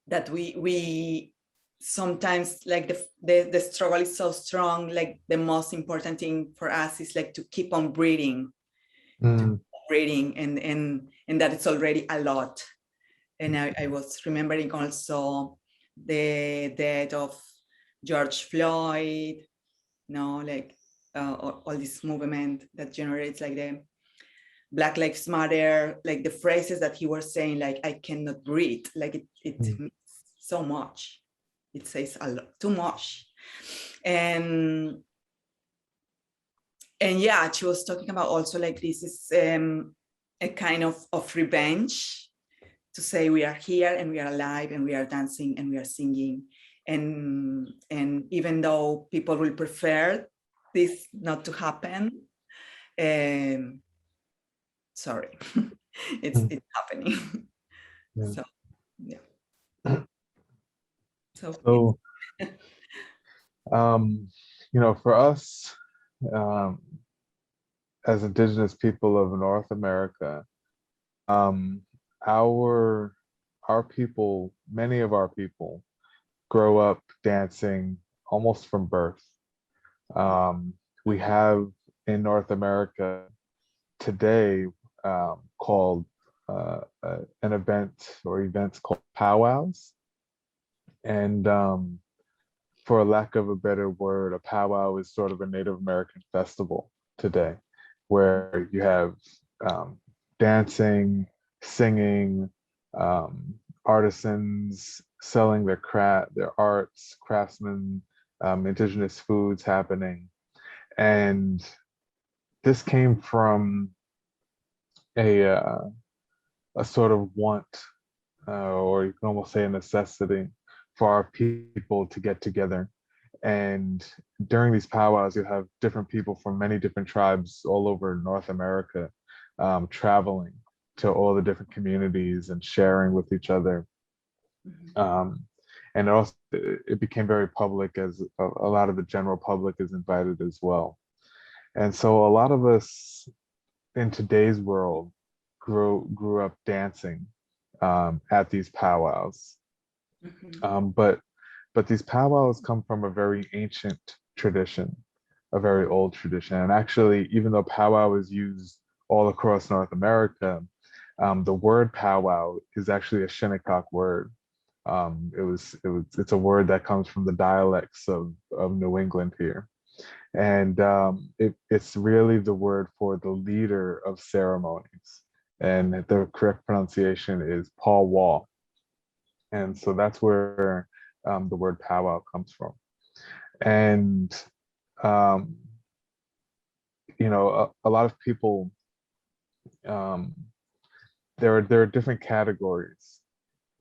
that we sometimes, like, the struggle is so strong, like the most important thing for us is like to keep on breathing, and that it's already a lot. And I was remembering also the death of George Floyd, like all this movement that generates, like the Black Lives Matter, like the phrases that he was saying, like, I cannot breathe, like it means so much. It says a lot, too much. And yeah, she was talking about also, like, this is a kind of revenge, to say we are here and we are alive and we are dancing and we are singing. And even though people will prefer this not to happen, sorry, it's happening. Yeah. So, yeah. So for us, as Indigenous people of North America, our people, many of our people, grow up dancing almost from birth. We have in North America today called an event or events called powwows. And for lack of a better word, a powwow is sort of a Native American festival today, where you have dancing, singing, artisans selling their arts, craftsmen, indigenous foods happening. And this came from a sort of want, or you can almost say a necessity, for our people to get together. And during these powwows, you have different people from many different tribes all over North America traveling to all the different communities and sharing with each other. And also, it became very public, as a lot of the general public is invited as well. And so a lot of us in today's world grew up dancing at these powwows. But these powwows come from a very ancient tradition, a very old tradition. And actually, even though powwow is used all across North America, the word powwow is actually a Shinnecock word. It's a word that comes from the dialects of New England here. And it's really the word for the leader of ceremonies. And the correct pronunciation is Paul Wall. And so that's where the word powwow comes from. And, a lot of people, there are different categories,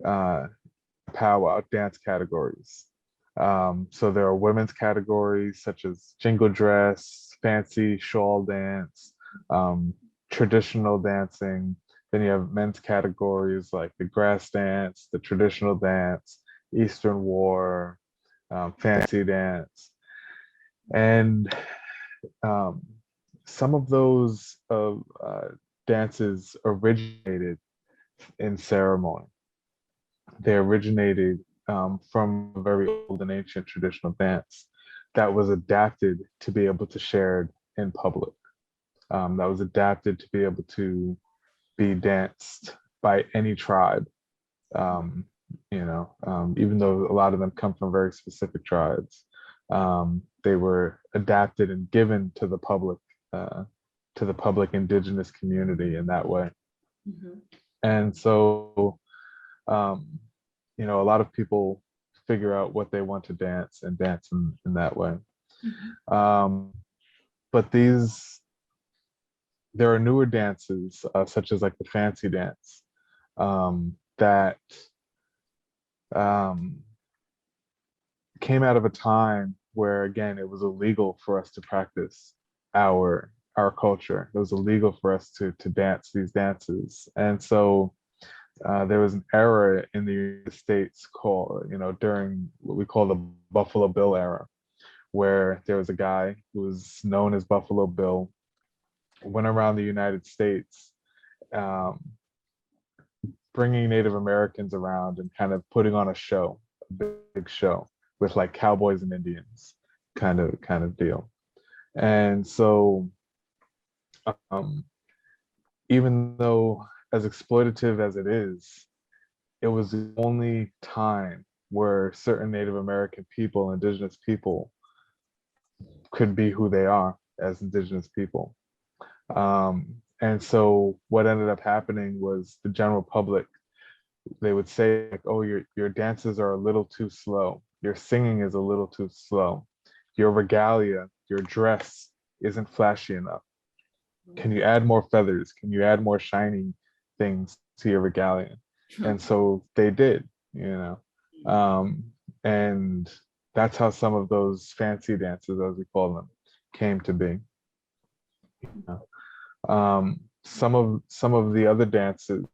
powwow dance categories. So there are women's categories such as jingle dress, fancy shawl dance, traditional dancing, Then you have men's categories like the grass dance, the traditional dance, Eastern war, fancy dance. And some of those dances originated in ceremony. They originated from a very old and ancient traditional dance that was adapted to be able to share in public. That was adapted to be able to be danced by any tribe. Even though a lot of them come from very specific tribes, they were adapted and given to the public indigenous community in that way. Mm-hmm. And so, a lot of people figure out what they want to dance and dance in that way. Mm-hmm. But there are newer dances, such as like the fancy dance, that came out of a time where, again, it was illegal for us to practice our culture. It was illegal for us to dance these dances. And so there was an era in the United States called, during what we call the Buffalo Bill era, where there was a guy who was known as Buffalo Bill, went around the United States, bringing Native Americans around and kind of putting on a show, a big show with like cowboys and Indians kind of deal. And so even though as exploitative as it is, it was the only time where certain Native American people, indigenous people, could be who they are as indigenous people. And so what ended up happening was the general public, they would say, like, oh, your dances are a little too slow. Your singing is a little too slow. Your regalia, your dress isn't flashy enough. Can you add more feathers? Can you add more shiny things to your regalia? And so they did, and that's how some of those fancy dances, as we call them, came to be. Some of the other dances,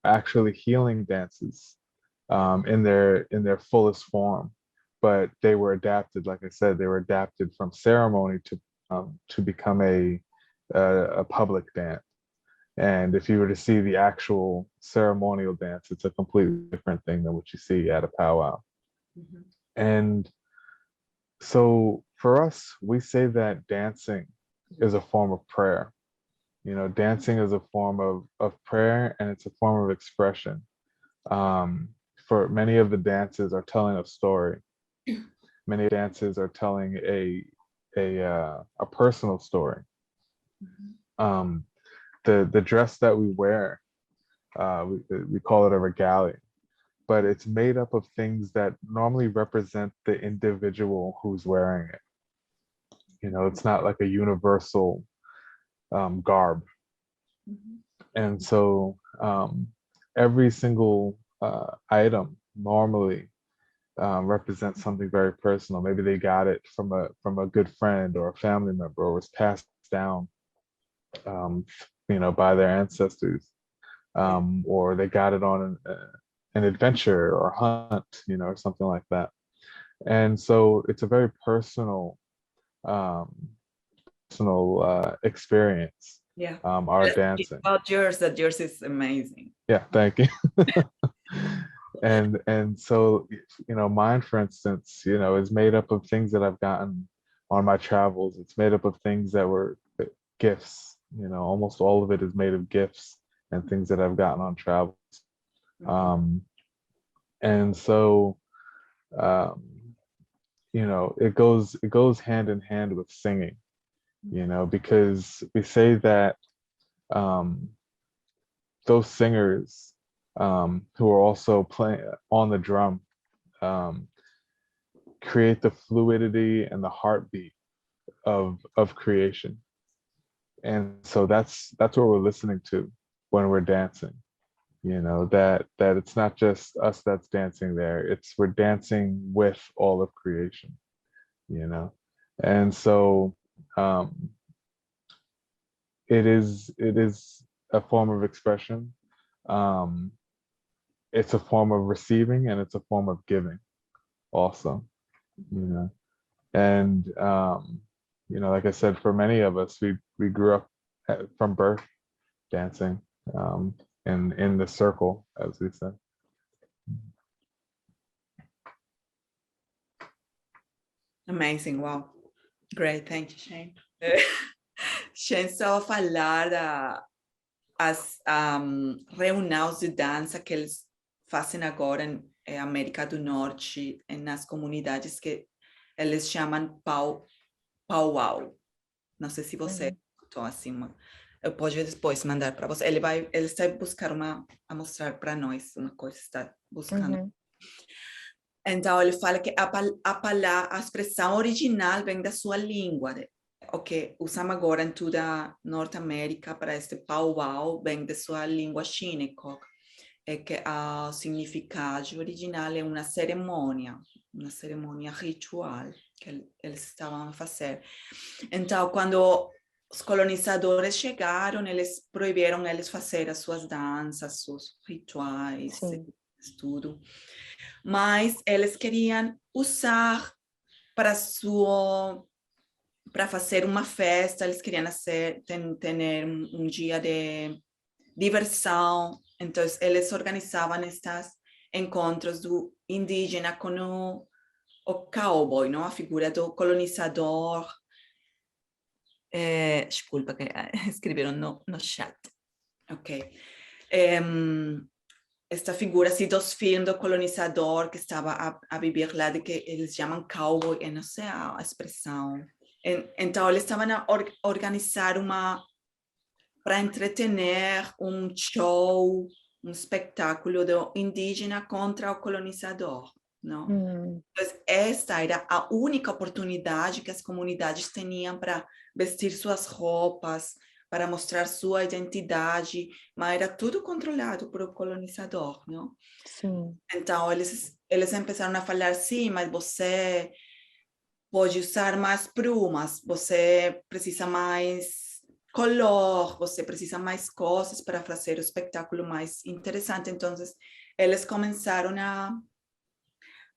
actually healing dances, in their fullest form, but they were adapted. Like I said, they were adapted from ceremony to become a public dance. And if you were to see the actual ceremonial dance, it's a completely different thing than what you see at a powwow. Mm-hmm. And so for us, we say that dancing is a form of prayer. Dancing is a form of prayer, and it's a form of expression. For many of the dances are telling a story. Many dances are telling a personal story. Mm-hmm. The dress that we wear, we call it a regalia, but it's made up of things that normally represent the individual who's wearing it. It's not like a universal garb. Mm-hmm. And so every single item normally represents something very personal. Maybe they got it from a good friend or a family member, or was passed down by their ancestors, or they got it on an adventure or hunt, or something like that. And so it's a very personal experience. Yeah. Our dancing. About yours, that yours is amazing. Yeah, thank you. And so mine, for instance, is made up of things that I've gotten on my travels. It's made up of things that were gifts. Almost all of it is made of gifts and things that I've gotten on travels. Mm-hmm. And so it goes hand in hand with singing, because we say that those singers who are also playing on the drum create the fluidity and the heartbeat of creation. And so that's what we're listening to when we're dancing. That it's not just us that's dancing there. We're dancing with all of creation. And so it is a form of expression. It's a form of receiving and it's a form of giving also, you know. And, you know, like I said, for many of us, we grew up from birth dancing in the circle, as we said. Amazing, wow. Great, thank you, Shane. Shane só falar as reuniões de dança que eles fazem agora em América do Norte, nas comunidades que eles chamam powwow. Não sei se você escutou assim, eu posso depois mandar para você. Ele está buscando a mostrar para nós uma coisa que está buscando. Então ele fala que a expressão original vem da sua língua. O que usamos agora em toda a Norte-América para este powwow vem da sua língua Shinnecock. É que o significado original é uma cerimônia ritual que eles estavam a fazer. Então, quando os colonizadores chegaram, eles proibiram eles fazer as suas danças, seus rituais, tudo. Mas eles queriam usar para fazer uma festa, eles queriam ter um dia de diversão. Então, eles organizavam estes encontros do indígena com o cowboy, não? A figura do colonizador. Desculpa, que escreveram no chat. Ok. Esta figura assim, dos filmes do colonizador que estava a viver lá, de que eles chamam cowboy, eu não sei a expressão. Então, eles estavam a organizar para entretener um show, um espetáculo do indígena contra o colonizador, não? Então, esta era a única oportunidade que as comunidades tinham para vestir suas roupas, para mostrar sua identidade, mas era tudo controlado por o colonizador, não? Sim. Então, eles começaram a falar, sim, mas você pode usar mais plumas, você precisa mais color, você precisa mais coisas para fazer o espetáculo mais interessante. Então, eles começaram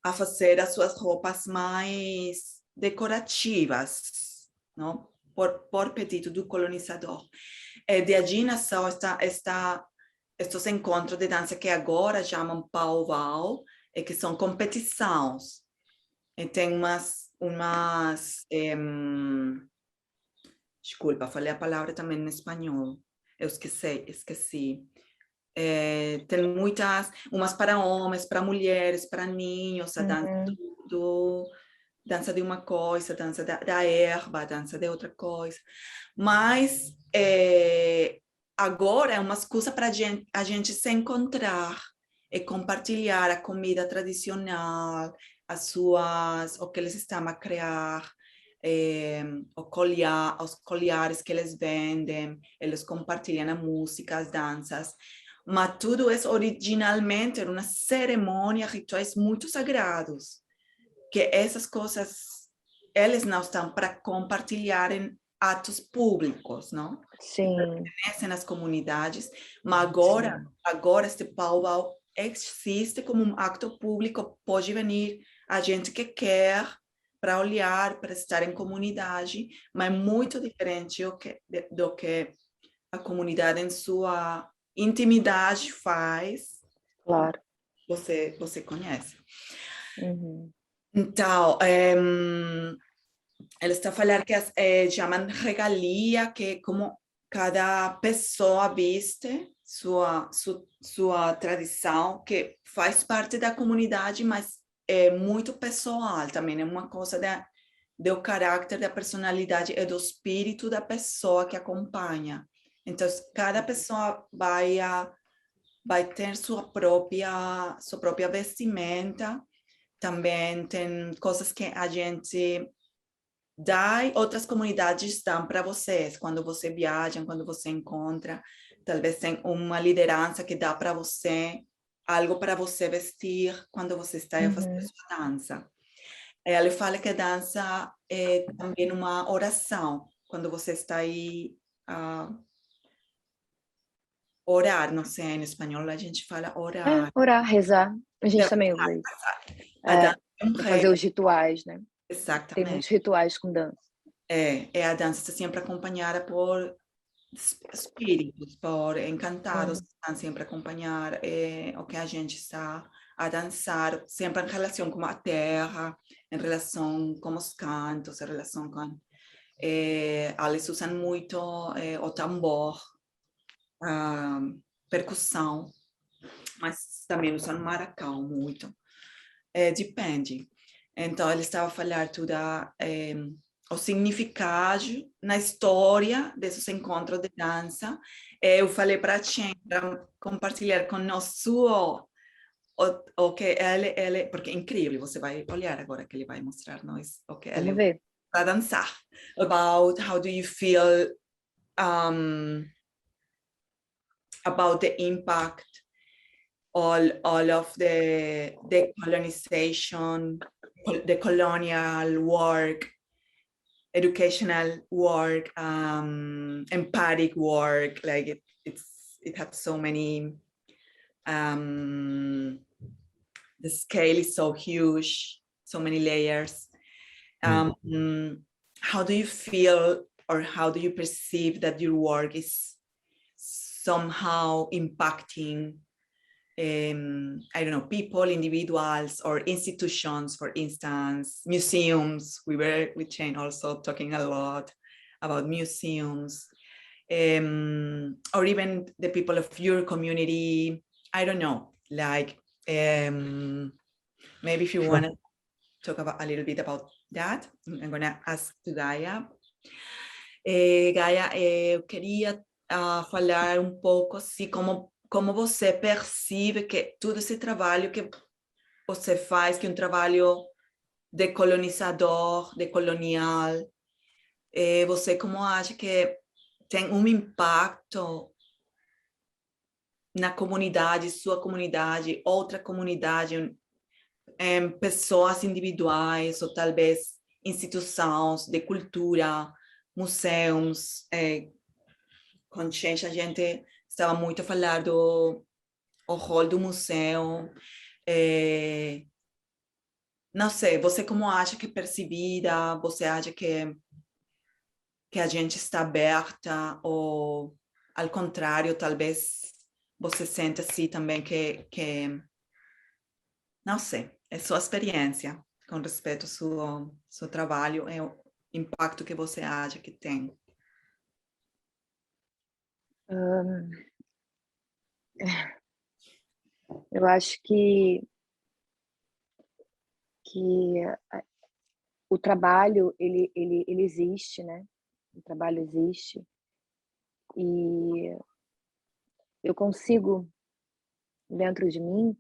a fazer as suas roupas mais decorativas, não? Por pedido do colonizador. De allí nasceu estes encontros de dança que agora chamam powwow, que são competições. E tem desculpa, falei a palavra também em espanhol. Eu esqueci. Tem umas para homens, para mulheres, para ninhos, a dança dança de uma coisa, dança da erva, dança de outra coisa. Mas agora é uma excusa para a gente se encontrar e compartilhar a comida tradicional, o que eles estão a criar, os colhares que eles vendem, eles compartilham a música, as danças. Mas tudo isso originalmente era uma cerimônia, rituais muito sagrados, que essas coisas, eles não estão para compartilhar em atos públicos, não? Sim. Pertenecem nas comunidades, mas agora este powwow existe como um acto público, pode vir a gente que quer para olhar, para estar em comunidade, mas é muito diferente do que a comunidade em sua intimidade faz. Claro. Você conhece. Então, ele está falando que chamam regalia, que como cada pessoa veste sua tradição, que faz parte da comunidade, mas é muito pessoal também, é uma coisa do caráter, da personalidade e do espírito da pessoa que acompanha. Então, cada pessoa vai ter sua própria vestimenta. Também tem coisas que a gente dá e outras comunidades dão para vocês. Quando você viaja, quando você encontra, talvez tem uma liderança que dá para você algo para você vestir quando você está a fazer sua dança. Ele fala que a dança é também uma oração. Quando você está aí orar, não sei, em espanhol a gente fala orar. Orar, rezar. A gente também usa isso. A dança é um Para fazer os rituais, né? Tem exatamente. muitos rituais com dança. A dança está sempre acompanhada por espíritos, por encantados, que estão sempre a acompanhar o que a gente está a dançar, sempre em relação com a terra, em relação com os cantos, em relação com... eles usam muito o tambor, a percussão, mas também usam maracão muito. Depende. Então, ele estava a falar tudo o significado na história desses encontros de dança. Eu falei para a Chen para compartilhar conosco o que ele, porque é incrível, você vai olhar agora que ele vai mostrar nós o que ele Vamos ver. para dançar. About how do you feel about the impact all of the decolonization, the colonial work, educational work, empathic work, like it has so many, the scale is so huge, so many layers. How do you feel, or how do you perceive that your work is somehow impacting I don't know, people, individuals, or institutions, for instance, museums? We were with Jane also talking a lot about museums, or even the people of your community. I don't know, like maybe if you want to talk about a little bit about that, I'm going to ask to Gaia. Gaia, eu queria falar um pouco assim, como você percebe que todo esse trabalho que você faz, que é um trabalho decolonizador, decolonial, você como acha que tem um impacto na comunidade, sua comunidade, outra comunidade, pessoas individuais, ou talvez instituições de cultura, museus, com gente, a gente estava muito a falar do rol do museu. Não sei, você como acha que é percebida? Você acha que a gente está aberta? Ou, ao contrário, talvez você sente assim também que não sei, é sua experiência com respeito ao seu trabalho, é o impacto que você acha que tem. Eu acho que o trabalho ele existe, né? O trabalho existe e eu consigo dentro de mim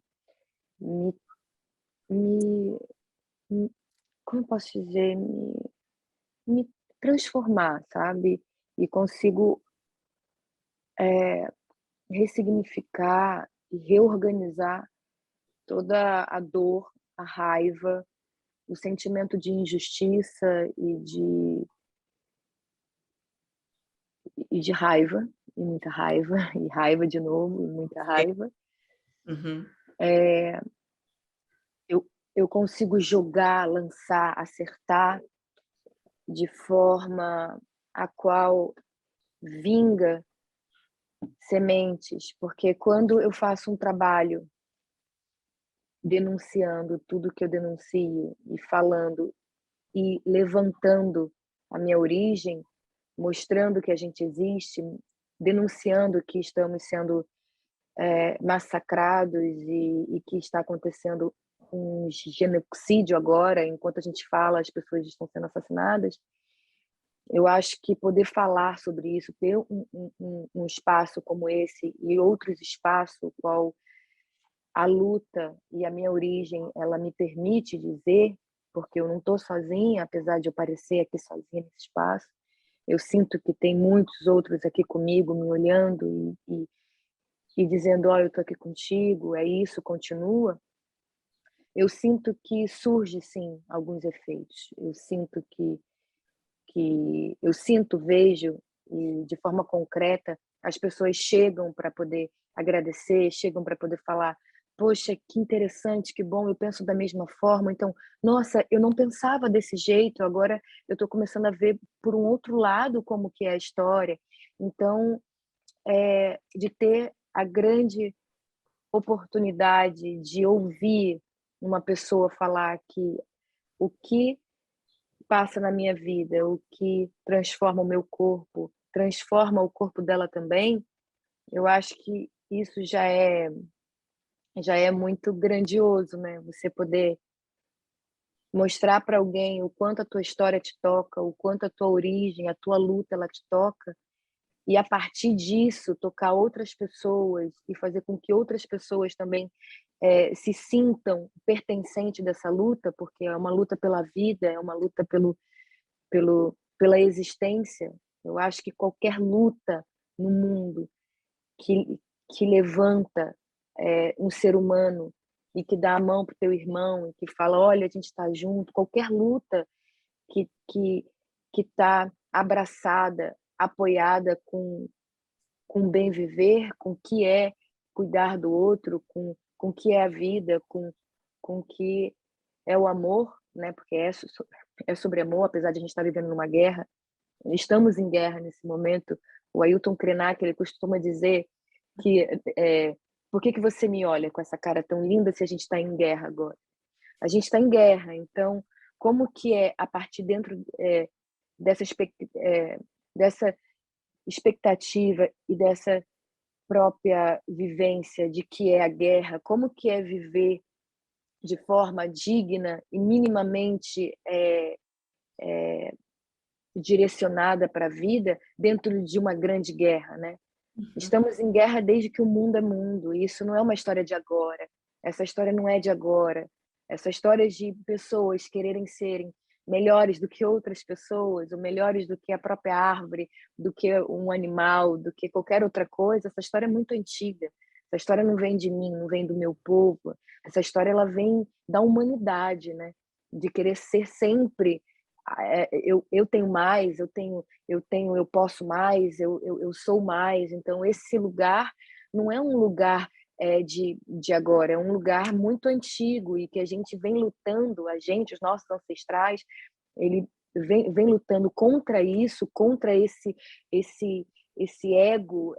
como eu posso dizer, me transformar, sabe? E consigo ressignificar e reorganizar toda a dor, a raiva, o sentimento de injustiça e de raiva, e muita raiva, e raiva de novo, e muita raiva. Uhum. Eu consigo jogar, lançar, acertar de forma a qual vinga sementes, porque quando eu faço um trabalho denunciando tudo que eu denuncio e falando e levantando a minha origem, mostrando que a gente existe, denunciando que estamos sendo massacrados e que está acontecendo um genocídio agora, enquanto a gente fala, as pessoas estão sendo assassinadas. Eu acho que poder falar sobre isso, ter um espaço como esse e outros espaços, qual a luta e a minha origem, ela me permite dizer, porque eu não estou sozinha, apesar de eu parecer aqui sozinha nesse espaço, eu sinto que tem muitos outros aqui comigo, me olhando e dizendo, eu estou aqui contigo, é isso, continua. Eu sinto que surge, sim, alguns efeitos. Eu sinto vejo, e de forma concreta, as pessoas chegam para poder agradecer, chegam para poder falar, poxa, que interessante, que bom, eu penso da mesma forma. Então, nossa, eu não pensava desse jeito, agora eu estou começando a ver por um outro lado como que é a história. Então, de ter a grande oportunidade de ouvir uma pessoa falar que o que passa na minha vida, o que transforma o meu corpo, transforma o corpo dela também, eu acho que isso já é muito grandioso, né? Você poder mostrar para alguém o quanto a tua história te toca, o quanto a tua origem, a tua luta, ela te toca, e a partir disso tocar outras pessoas e fazer com que outras pessoas também se sintam pertencentes dessa luta, porque é uma luta pela vida, é uma luta pela existência. Eu acho que qualquer luta no mundo que levanta um ser humano e que dá a mão para o teu irmão e que fala, olha, a gente está junto, qualquer luta que está abraçada, apoiada com bem viver, com o que é cuidar do outro, com o que é a vida, com o que é o amor, né? Porque é sobre amor, apesar de a gente estar vivendo numa guerra. Estamos em guerra nesse momento. O Ailton Krenak, ele costuma dizer que por que você me olha com essa cara tão linda se a gente está em guerra agora? A gente está em guerra, então como que é a partir dentro dessa expectativa e dessa própria vivência de que é a guerra, como que é viver de forma digna e minimamente direcionada para a vida dentro de uma grande guerra, né? Estamos em guerra desde que o mundo é mundo, e isso não é uma história de agora, essa história não é de agora, essa história de pessoas quererem serem melhores do que outras pessoas, ou melhores do que a própria árvore, do que um animal, do que qualquer outra coisa, essa história é muito antiga. Essa história não vem de mim, não vem do meu povo. Essa história ela vem da humanidade, né? De querer ser sempre eu tenho mais, eu posso mais, eu sou mais. Então esse lugar não é um lugar de agora, é um lugar muito antigo e que a gente vem lutando, os nossos ancestrais, ele vem lutando contra isso, contra esse ego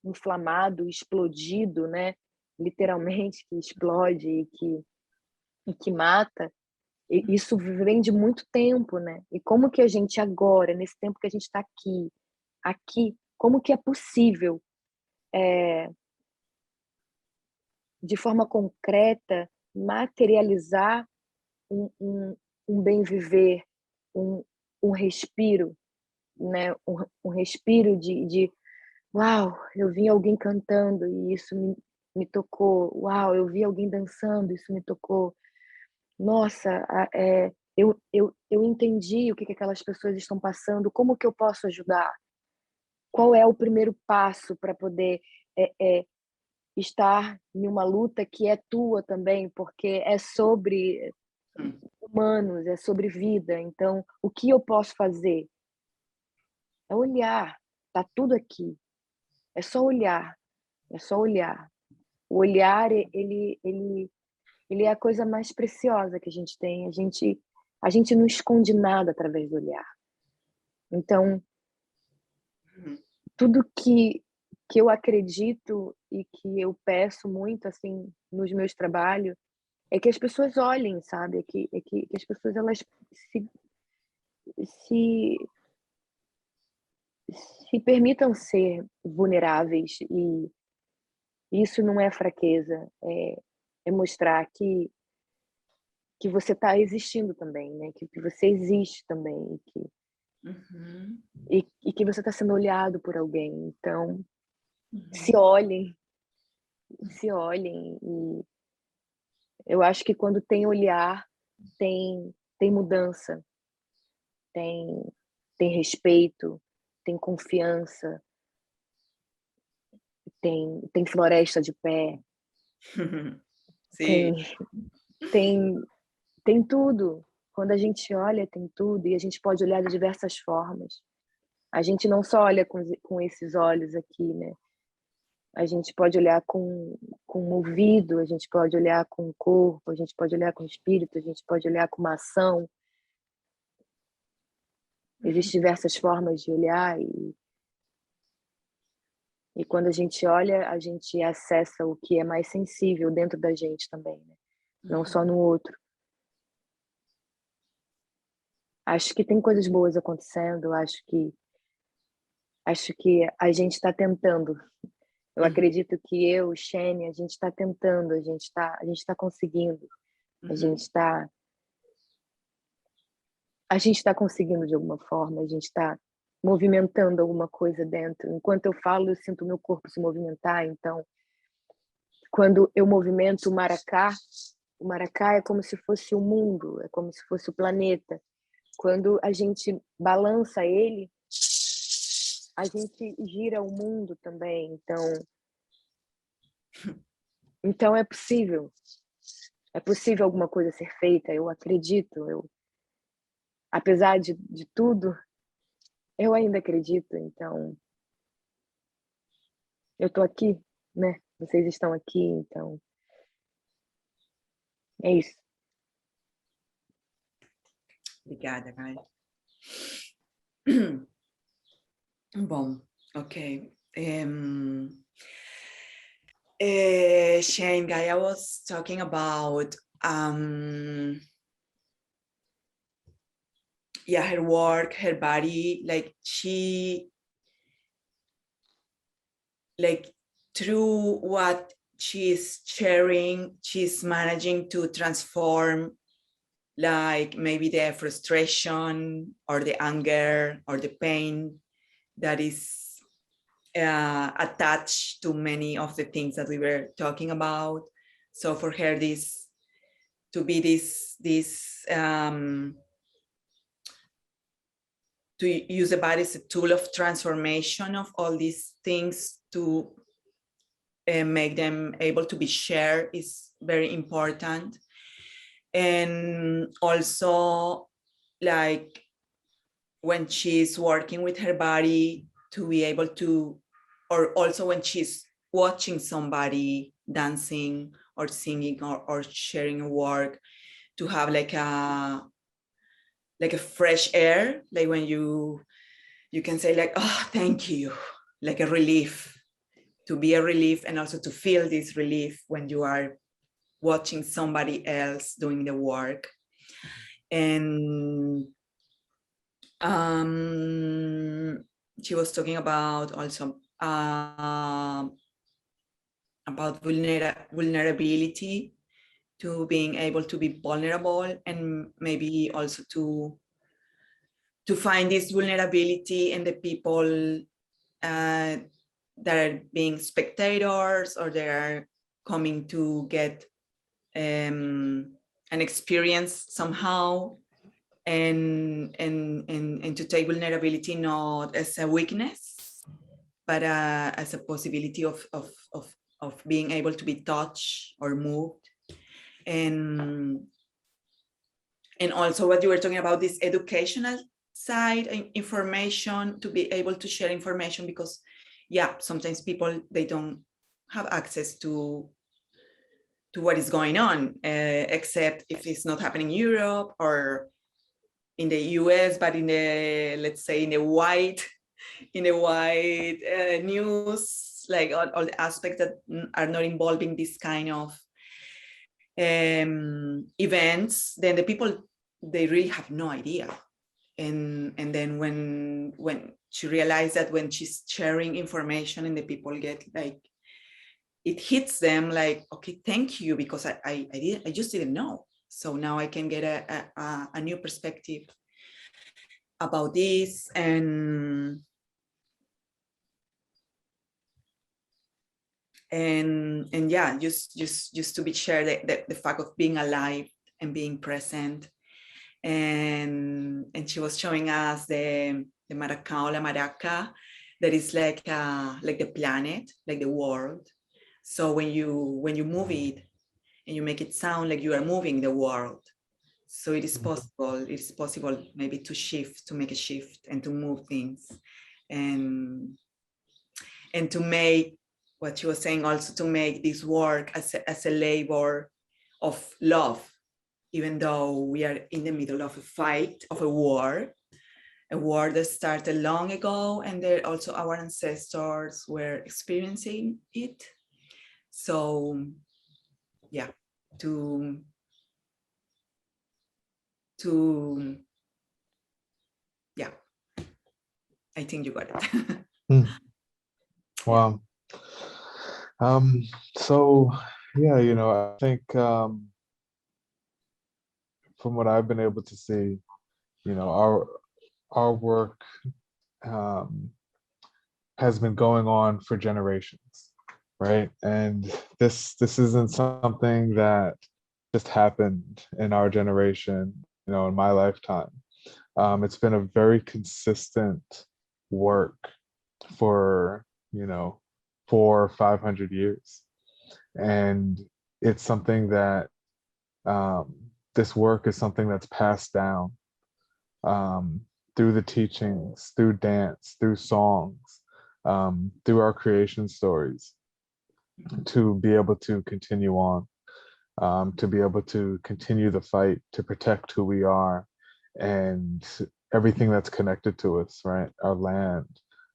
inflamado, explodido, né? Literalmente, que explode e que mata. E isso vem de muito tempo, né? E como que a gente agora, nesse tempo que a gente está aqui, como que é possível de forma concreta, materializar um bem viver, um respiro, né? Um respiro de uau, eu vi alguém cantando e isso me tocou. Uau, eu vi alguém dançando, isso me tocou. Nossa, eu entendi o que aquelas pessoas estão passando, como que eu posso ajudar? Qual é o primeiro passo para poder estar em uma luta que é tua também, porque é sobre humanos, é sobre vida. Então, o que eu posso fazer? É olhar, tá tudo aqui. É só olhar, é só olhar. O olhar, ele é a coisa mais preciosa que a gente tem. A gente não esconde nada através do olhar. Então, tudo que eu acredito e que eu peço muito assim nos meus trabalhos é que as pessoas olhem, sabe? Que as pessoas elas se permitam ser vulneráveis, e isso não é fraqueza, é mostrar que você está existindo também, né? Que você existe também, e que você está sendo olhado por alguém. Então, se olhem, e eu acho que quando tem olhar, tem mudança, tem respeito, tem confiança, tem floresta de pé, Sim. tem tudo. Quando a gente olha, tem tudo, e a gente pode olhar de diversas formas. A gente não só olha com esses olhos aqui, né? A gente pode olhar com o ouvido, a gente pode olhar com o corpo, a gente pode olhar com o espírito, a gente pode olhar com uma ação. Existem diversas formas de olhar e quando a gente olha, a gente acessa o que é mais sensível dentro da gente também, né? Não só no outro. Acho que tem coisas boas acontecendo, acho que a gente está tentando. Eu acredito que eu, Shane, a gente está tentando, a gente está conseguindo, a gente está conseguindo de alguma forma, a gente está movimentando alguma coisa dentro. Enquanto eu falo, eu sinto o meu corpo se movimentar. Então, quando eu movimento o maracá é como se fosse o mundo, é como se fosse o planeta. Quando a gente balança ele, a gente gira o mundo também. Então é possível alguma coisa ser feita, eu acredito. Apesar de tudo, eu ainda acredito. Então eu tô aqui, né? Vocês estão aqui, então é isso. Obrigada, Gaia. Bom, ok. Shane, Gaia was talking about her work, her body, through what she's sharing, she's managing to transform maybe the frustration or the anger or the pain that is attached to many of the things that we were talking about. So for her, to use the body as a tool of transformation of all these things to make them able to be shared is very important. And also, when she's working with her body, to be able to, or also when she's watching somebody dancing or singing or sharing a work, to have like a fresh air, like when you can say oh, thank you, like a relief, to be a relief, and also to feel this relief when you are watching somebody else doing the work. And she was talking about also about vulnerability, to being able to be vulnerable, and maybe also to find this vulnerability in the people that are being spectators, or they are coming to get an experience somehow, and to take vulnerability not as a weakness, but as a possibility of being able to be touched or moved. And also what you were talking about, this educational side, information, to be able to share information, because sometimes people, they don't have access to what is going on, except if it's not happening in Europe or in the US, but in the, let's say, in the white news, like all the aspects that are not involving this kind of events, then the people, they really have no idea. And then when she realized that when she's sharing information and the people get it hits them okay, thank you, because I just didn't know. So now I can get a new perspective about this. And just to be shared the fact of being alive and being present. And she was showing us the maracá or la maraca, that is like the planet, like the world. So when you move it and you make it sound like you are moving the world, so it is possible maybe to make a shift and to move things. and to make what she was saying, also to make this work as a labor of love, even though we are in the middle of a fight, of a war that started long ago, and there also our ancestors were experiencing it. So yeah, yeah, I think you got it. Wow. So yeah, you know, I think from what I've been able to see, you know, our work has been going on for generations, right? And this isn't something that just happened in our generation, you know, in my lifetime. It's been a very consistent work for, you know, 400 or 500 years. And it's something that this work is something that's passed down through the teachings, through dance, through songs, through our creation stories, to be able to continue on, to be able to continue the fight, to protect who we are and everything that's connected to us, right? Our land,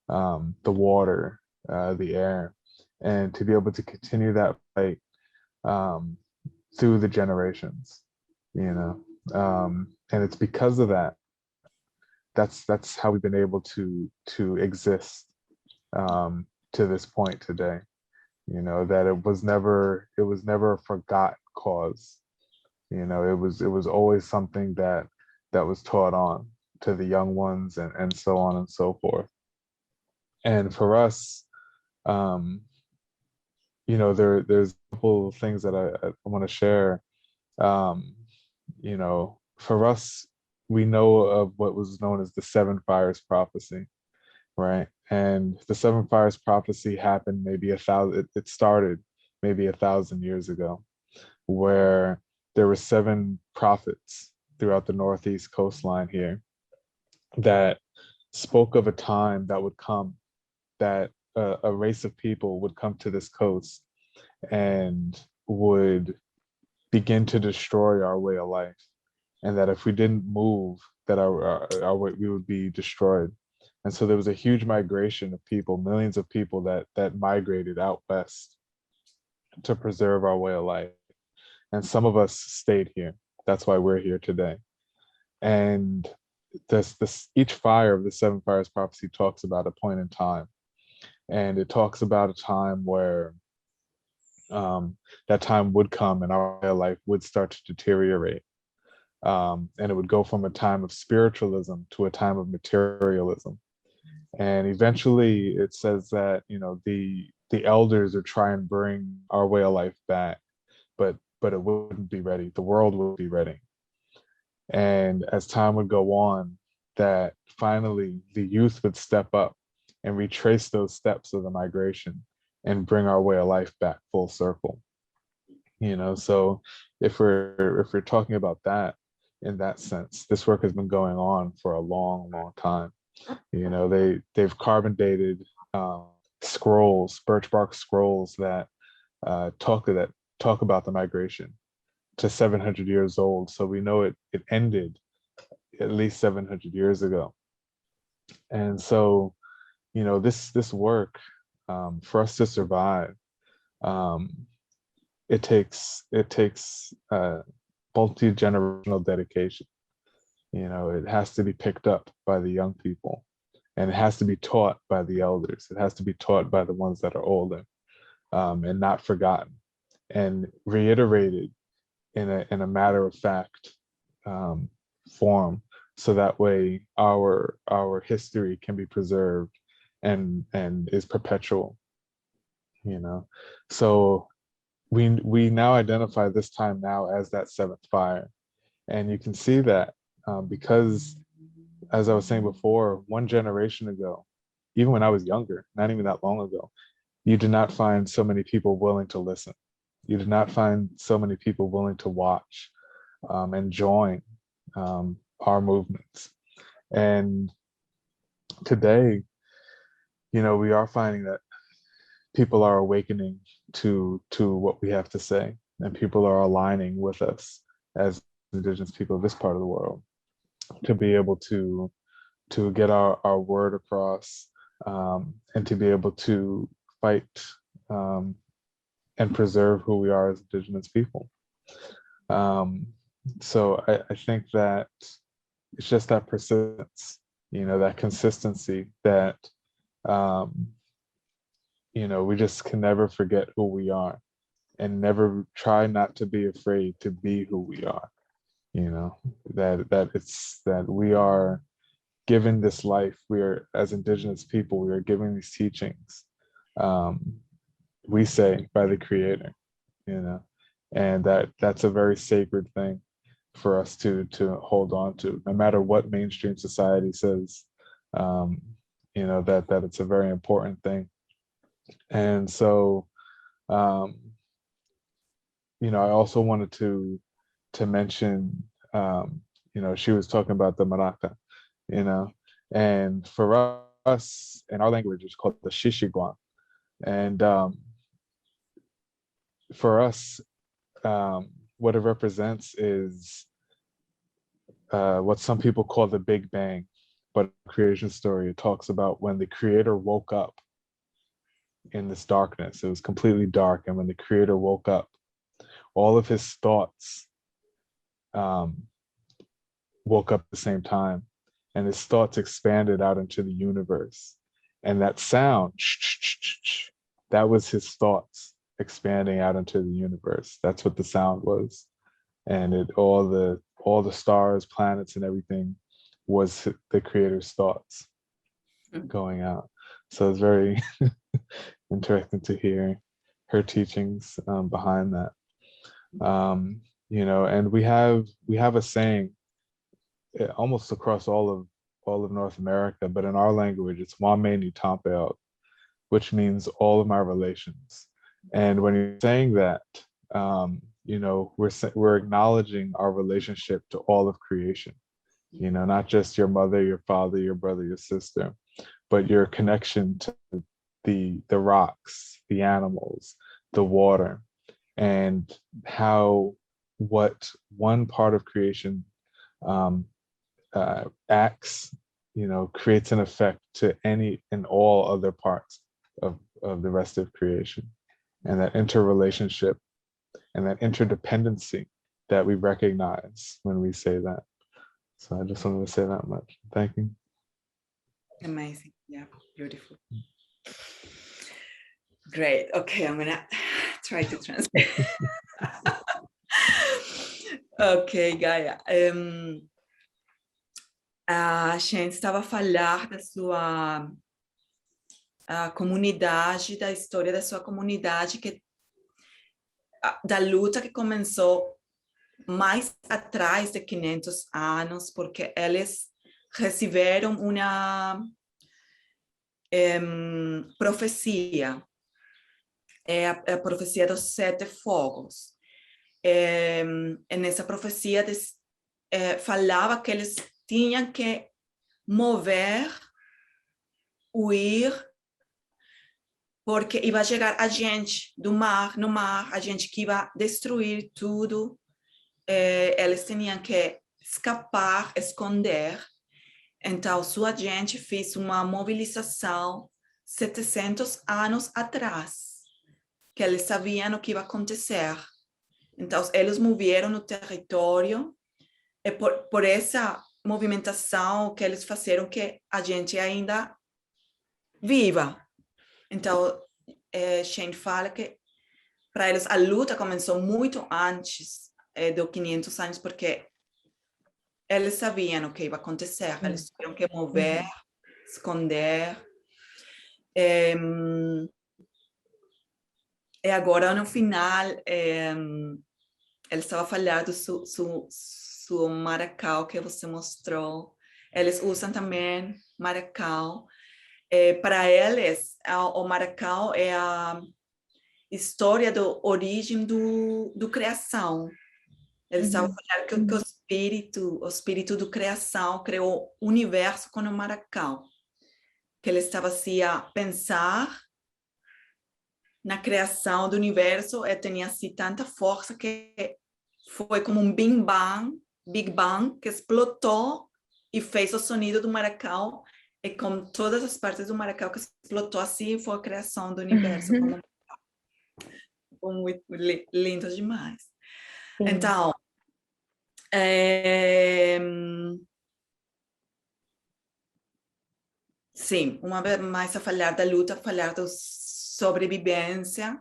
the water, the air, and to be able to continue that fight through the generations, you know. And it's because of that, that's how we've been able to exist to this point today, you know, that it was never a forgotten cause, you know. It was always something that was taught on to the young ones, and so on and so forth. And for us, you know, there's a couple of things that I want to share. You know, for us, we know of what was known as the Seven Fires Prophecy, right? And the Seven Fires Prophecy happened maybe it started maybe 1,000 years ago, where there were 7 prophets throughout the Northeast coastline here that spoke of a time that would come, that a race of people would come to this coast and would begin to destroy our way of life, and that if we didn't move, that we would be destroyed. And so there was a huge migration of people, millions of people that migrated out west to preserve our way of life. And some of us stayed here. That's why we're here today. And each fire of the Seven Fires Prophecy talks about a point in time. And it talks about a time where that time would come and our way of life would start to deteriorate. And it would go from a time of spiritualism to a time of materialism. And eventually it says that, you know, the elders would try and bring our way of life back, but it wouldn't be ready. The world would be ready. And as time would go on, that finally the youth would step up and retrace those steps of the migration and bring our way of life back full circle. You know, so if we're talking about that in that sense, this work has been going on for a long, long time. You know, they've carbon dated scrolls, birch bark scrolls that talk about the migration to 700 years old. So we know it ended at least 700 years ago. And so, you know, this work, for us to survive, it takes multi-generational dedication. You know, it has to be picked up by the young people, and it has to be taught by the elders. It has to be taught by the ones that are older, and not forgotten, and reiterated in a matter of fact form, so that way our history can be preserved and is perpetual. You know, so we now identify this time now as that 7th fire, and you can see that because, as I was saying before, one generation ago, even when I was younger, not even that long ago, you did not find so many people willing to listen. You did not find so many people willing to watch and join our movements. And today, you know, we are finding that people are awakening to what we have to say, and people are aligning with us as Indigenous people of this part of the world to be able to get our word across, and to be able to fight and preserve who we are as Indigenous people. So I think that it's just that persistence, you know, that consistency that, you know, we just can never forget who we are, and never try not to be afraid to be who we are. You know, that we are given this life. We are, as Indigenous people, we are given these teachings, we say, by the Creator, you know, and that's a very sacred thing for us to hold on to, no matter what mainstream society says. You know, that it's a very important thing. And so, you know, I also wanted to mention, you know, she was talking about the maraca, you know, and for us in our language, it's called the shishiguan. And for us, what it represents is what some people call the Big Bang, but creation story, it talks about when the Creator woke up in this darkness. It was completely dark, and when the Creator woke up, all of his thoughts woke up at the same time, and his thoughts expanded out into the universe. And that sound, that was his thoughts expanding out into the universe. That's what the sound was. And all the stars, planets, and everything was the Creator's thoughts going out. So it's very interesting to hear her teachings behind that. You know, and we have a saying almost across all of North America, but in our language, it's Wameni Tampeo, which means all of my relations. And when you're saying that, you know, we're acknowledging our relationship to all of creation, you know, not just your mother, your father, your brother, your sister, but your connection to the rocks, the animals, the water, and how what one part of creation acts, you know, creates an effect to any and all other parts of the rest of creation, and that interrelationship and that interdependency that we recognize when we say that. So I just wanted to say that much. Thank you. Amazing. Yeah, beautiful. Great. Okay, I'm gonna try to translate. Ok, Gaia. A gente estava a falar da sua comunidade, da história da sua comunidade, da luta que começou mais atrás de 500 anos, porque eles receberam uma profecia, a profecia dos 7 fogos. Nessa profecia falava que eles tinham que mover, ir, porque ia chegar a gente no mar, a gente que ia destruir tudo. Eles tinham que escapar, esconder. Então, sua gente fez uma mobilização 700 anos atrás, que eles sabiam o que ia acontecer. Então, eles moveram no território, e por essa movimentação que eles fizeram que a gente ainda viva. Então, a gente fala que para eles a luta começou muito antes dos 500 anos, porque eles sabiam o que ia acontecer, eles tinham que mover, esconder. E agora, no final, ele estava falando do maracau que você mostrou. Eles usam também maracau. Para eles, o maracau é a história da origem do criação. Eles estavam falando que o espírito da criação criou o universo com o maracau. que ele estava assim a pensar na criação do universo, e tinha assim tanta força que foi como um Big Bang, que explodiu e fez o sonido do maracau, e com todas as partes do maracau que explodiu assim, foi a criação do universo. Foi muito lindo demais. Sim. Então, sim, uma vez mais a falar da luta, falar da sobrevivência,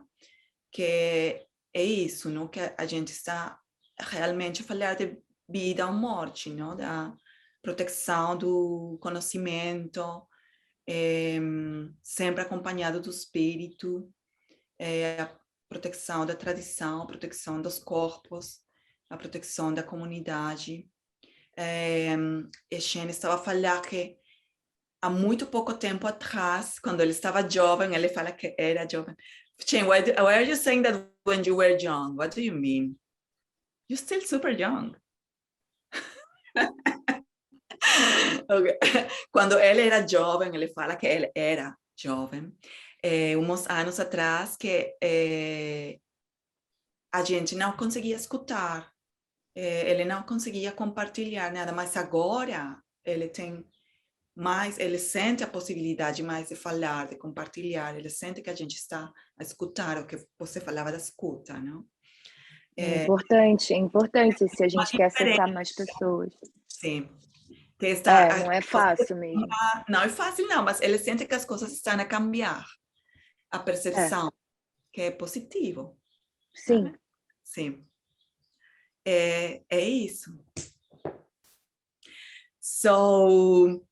que é isso, não? Que a gente está realmente a falar de vida ou morte, não? Da proteção do conhecimento, sempre acompanhado do espírito, a proteção da tradição, a proteção dos corpos, a proteção da comunidade. E Shane estava a falar que há muito pouco tempo atrás, quando ele estava jovem, ele fala que era jovem. Shane, why are you saying that when you were young? What do you mean? You're still super young. Okay. Quando ele era jovem, ele fala que ele era jovem, uns anos atrás, que a gente não conseguia escutar, ele não conseguia compartilhar nada, mas agora ele tem mais, ele sente a possibilidade mais de falar, de compartilhar, ele sente que a gente está a escutar, o que você falava da escuta, não? É importante se a gente quer acessar mais pessoas. Sim. Que está, não é fácil mesmo. Não é fácil, não, mas ele sente que as coisas estão a cambiar. A percepção, que é positivo. Sim. Sabe? Sim. É isso. So,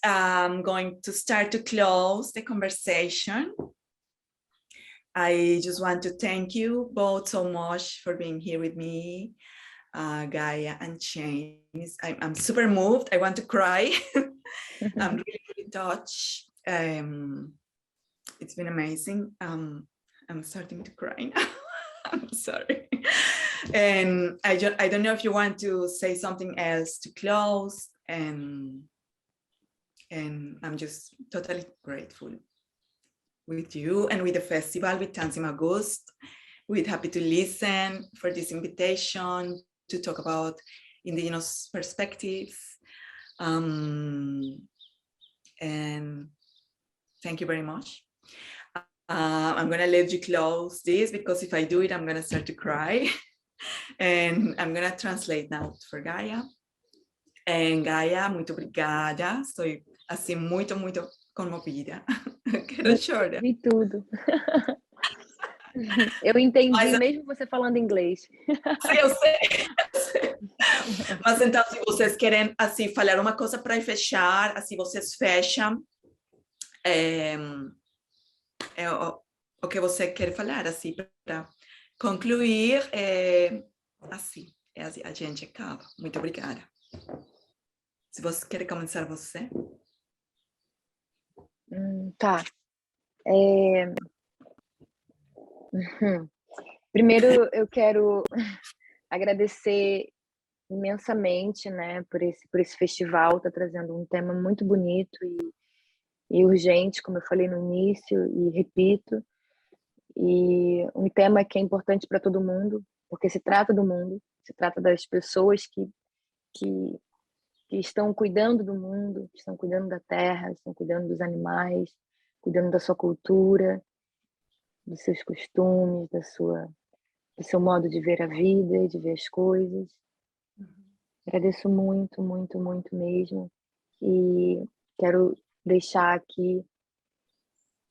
I'm going to start to close the conversation. I just want to thank you both so much for being here with me, Gaia and Shane. I'm super moved. I want to cry. I'm really touched. It's been amazing. I'm starting to cry now. I'm sorry. And I don't know if you want to say something else to close. And I'm just totally grateful with you and with the festival, with Tanz in August. We're happy to listen for this invitation to talk about Indigenous perspectives. And thank you very much. I'm going to let you close this, because if I do it, I'm going to start to cry. And I'm going to translate now for Gaia. And Gaia, muito obrigada. Estou assim muito comovida. Quero chorar. Vi tudo. Eu entendi, mesmo você falando inglês. Sim, eu sei. Mas então, se vocês querem assim falar uma coisa para fechar, assim vocês fecham. O que você quer falar, assim, para concluir, assim, a gente acaba. Muito obrigada. Se você quer começar, você. Tá. Primeiro, eu quero agradecer imensamente, né, por esse festival, tá trazendo um tema muito bonito e urgente, como eu falei no início e repito, e um tema que é importante para todo mundo, porque se trata do mundo, se trata das pessoas que estão cuidando do mundo, que estão cuidando da terra, estão cuidando dos animais, cuidando da sua cultura, dos seus costumes, do seu modo de ver a vida, de ver as coisas. Agradeço muito, muito, muito mesmo. E quero deixar aqui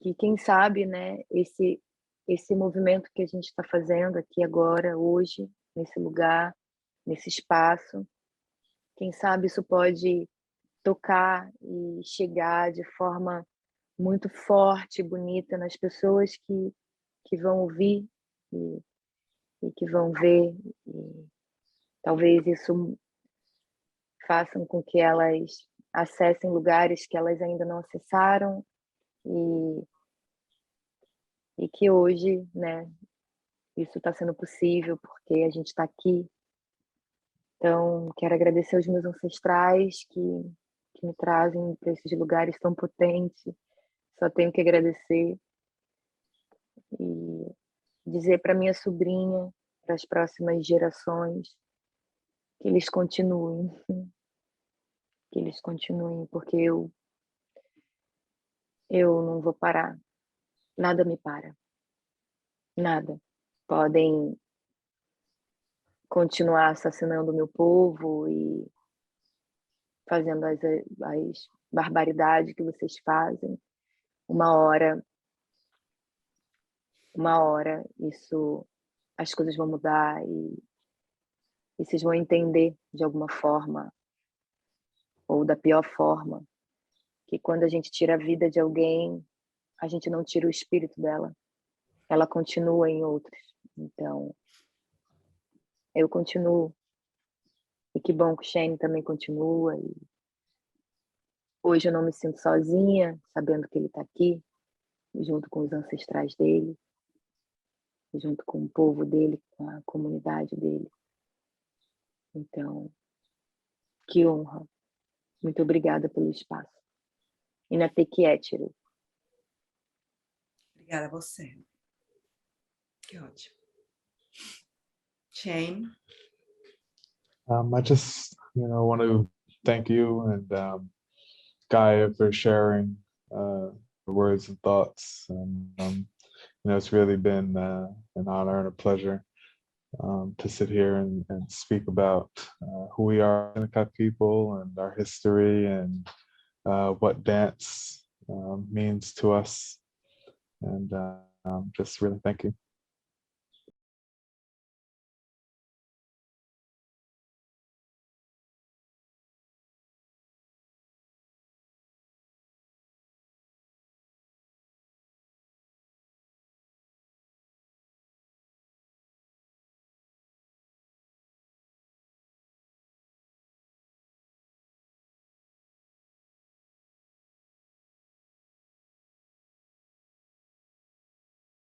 que, quem sabe, né, esse movimento que a gente está fazendo aqui agora, hoje, nesse lugar, nesse espaço, quem sabe isso pode tocar e chegar de forma muito forte e bonita nas pessoas que vão ouvir e que vão ver. E talvez isso façam com que elas acessem lugares que elas ainda não acessaram e que hoje, né, isso está sendo possível porque a gente está aqui. Então, quero agradecer aos meus ancestrais que que me trazem para esses lugares tão potentes. Só tenho que agradecer e dizer para minha sobrinha, para as próximas gerações, que eles continuem, porque eu não vou parar. Nada me para. Nada. Podem continuar assassinando o meu povo e fazendo as barbaridades que vocês fazem. Uma hora as coisas vão mudar e vocês vão entender de alguma forma, ou da pior forma, que quando a gente tira a vida de alguém, a gente não tira o espírito dela. Ela continua em outros. Então, eu continuo. E que bom que o Shane também continua. E hoje eu não me sinto sozinha, sabendo que ele está aqui, junto com os ancestrais dele, junto com o povo dele, com a comunidade dele. Então, que honra. Muito obrigada pelo espaço. Inatequiétiro. Obrigada a você. Que ótimo. Shane? I just, want to thank you and Gaia for sharing the words and thoughts. And, it's really been an honor and a pleasure to sit here and speak about who we are, Hincapié people, and our history, and what dance means to us. And just really thank you.